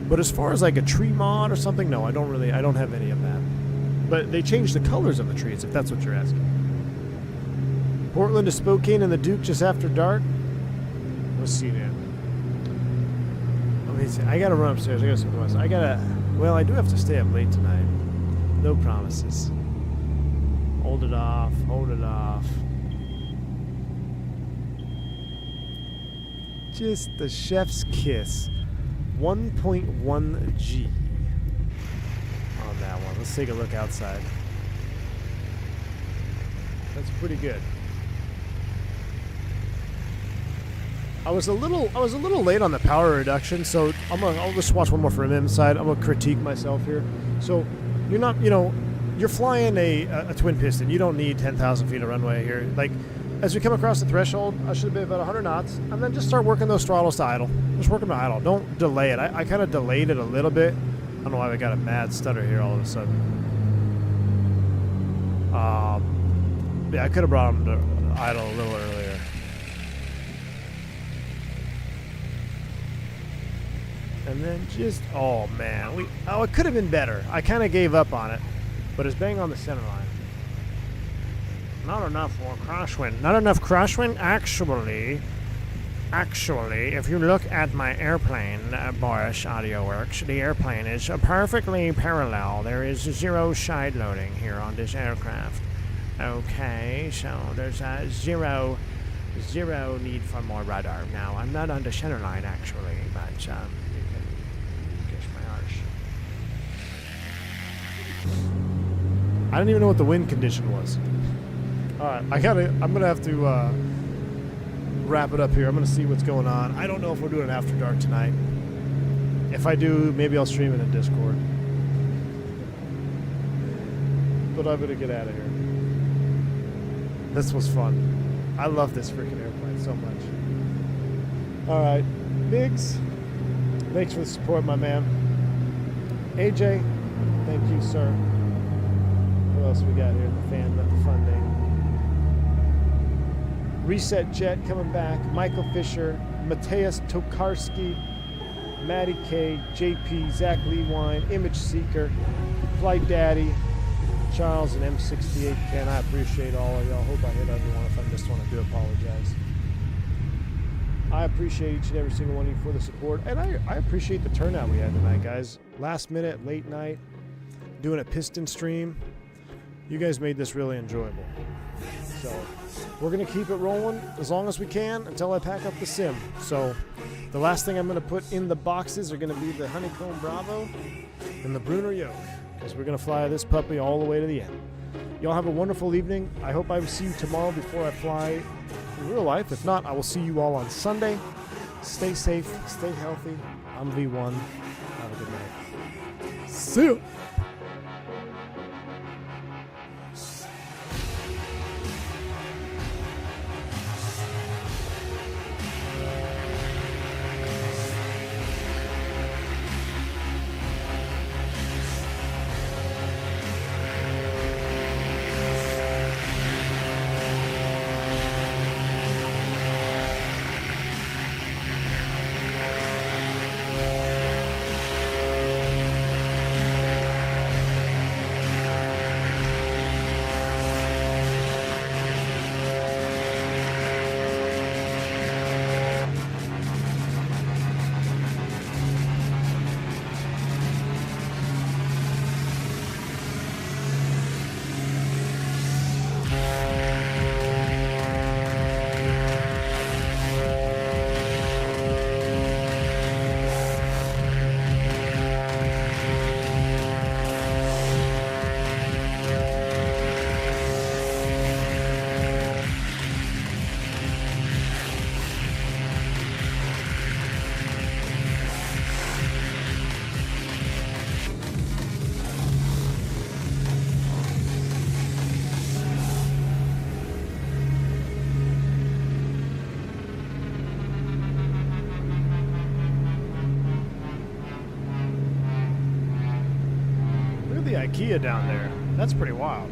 But as far as like a tree mod or something, no, I don't have any of that. But they change the colors of the trees, if that's what you're asking. Portland to Spokane and the Duke just after dark? Let's see now. Let me see. I gotta run upstairs. I do have to stay up late tonight. No promises. Hold it off. Just the chef's kiss. 1.1 G on that one. Let's take a look outside. That's pretty good. I was a little late on the power reduction, so I'll just watch one more from inside. I'm gonna critique myself here. So you're flying a twin piston. You don't need 10,000 feet of runway here. Like, as we come across the threshold, I should be about 100 knots, and then just start working those throttles to idle. Just work them to idle. Don't delay it. I kind of delayed it a little bit. I don't know why we got a mad stutter here all of a sudden. Yeah, I could have brought them to idle a little earlier. And then just, oh man, it could have been better. I kind of gave up on it, but it's bang on the center line. Not enough for crosswind. Not enough crosswind? Actually, if you look at my airplane, Boris Audio Works, the airplane is perfectly parallel. There is zero side loading here on this aircraft. Okay, so there's zero need for more rudder. Now, I'm not on the center line, actually, but you can kiss my arse. I don't even know what the wind condition was. Alright, I'm gonna have to wrap it up here. I'm gonna see what's going on. I don't know if we're doing an after dark tonight. If I do, maybe I'll stream it in Discord. But I'm gonna get out of here. This was fun. I love this freaking airplane so much. Alright, Biggs, thanks for the support, my man. AJ, thank you, sir. What else we got here? The funding. Reset Jet coming back. Michael Fisher, Mateus Tokarski, Matty K, JP, Zach Lewine, Image Seeker, Flight Daddy, Charles, and M68 Ken. I appreciate all of y'all. Hope I hit everyone. If I missed one, I do apologize. I appreciate each and every single one of you for the support, and I appreciate the turnout we had tonight, guys. Last minute, late night, doing a piston stream. You guys made this really enjoyable. So we're going to keep it rolling as long as we can until I pack up the sim. So the last thing I'm going to put in the boxes are going to be the Honeycomb Bravo and the Bruner Yoke, because we're going to fly this puppy all the way to the end. Y'all have a wonderful evening. I hope I will see you tomorrow before I fly in real life. If not, I will see you all on Sunday. Stay safe, stay healthy. I'm V1. Have a good night. See ya. IKEA down there. That's pretty wild.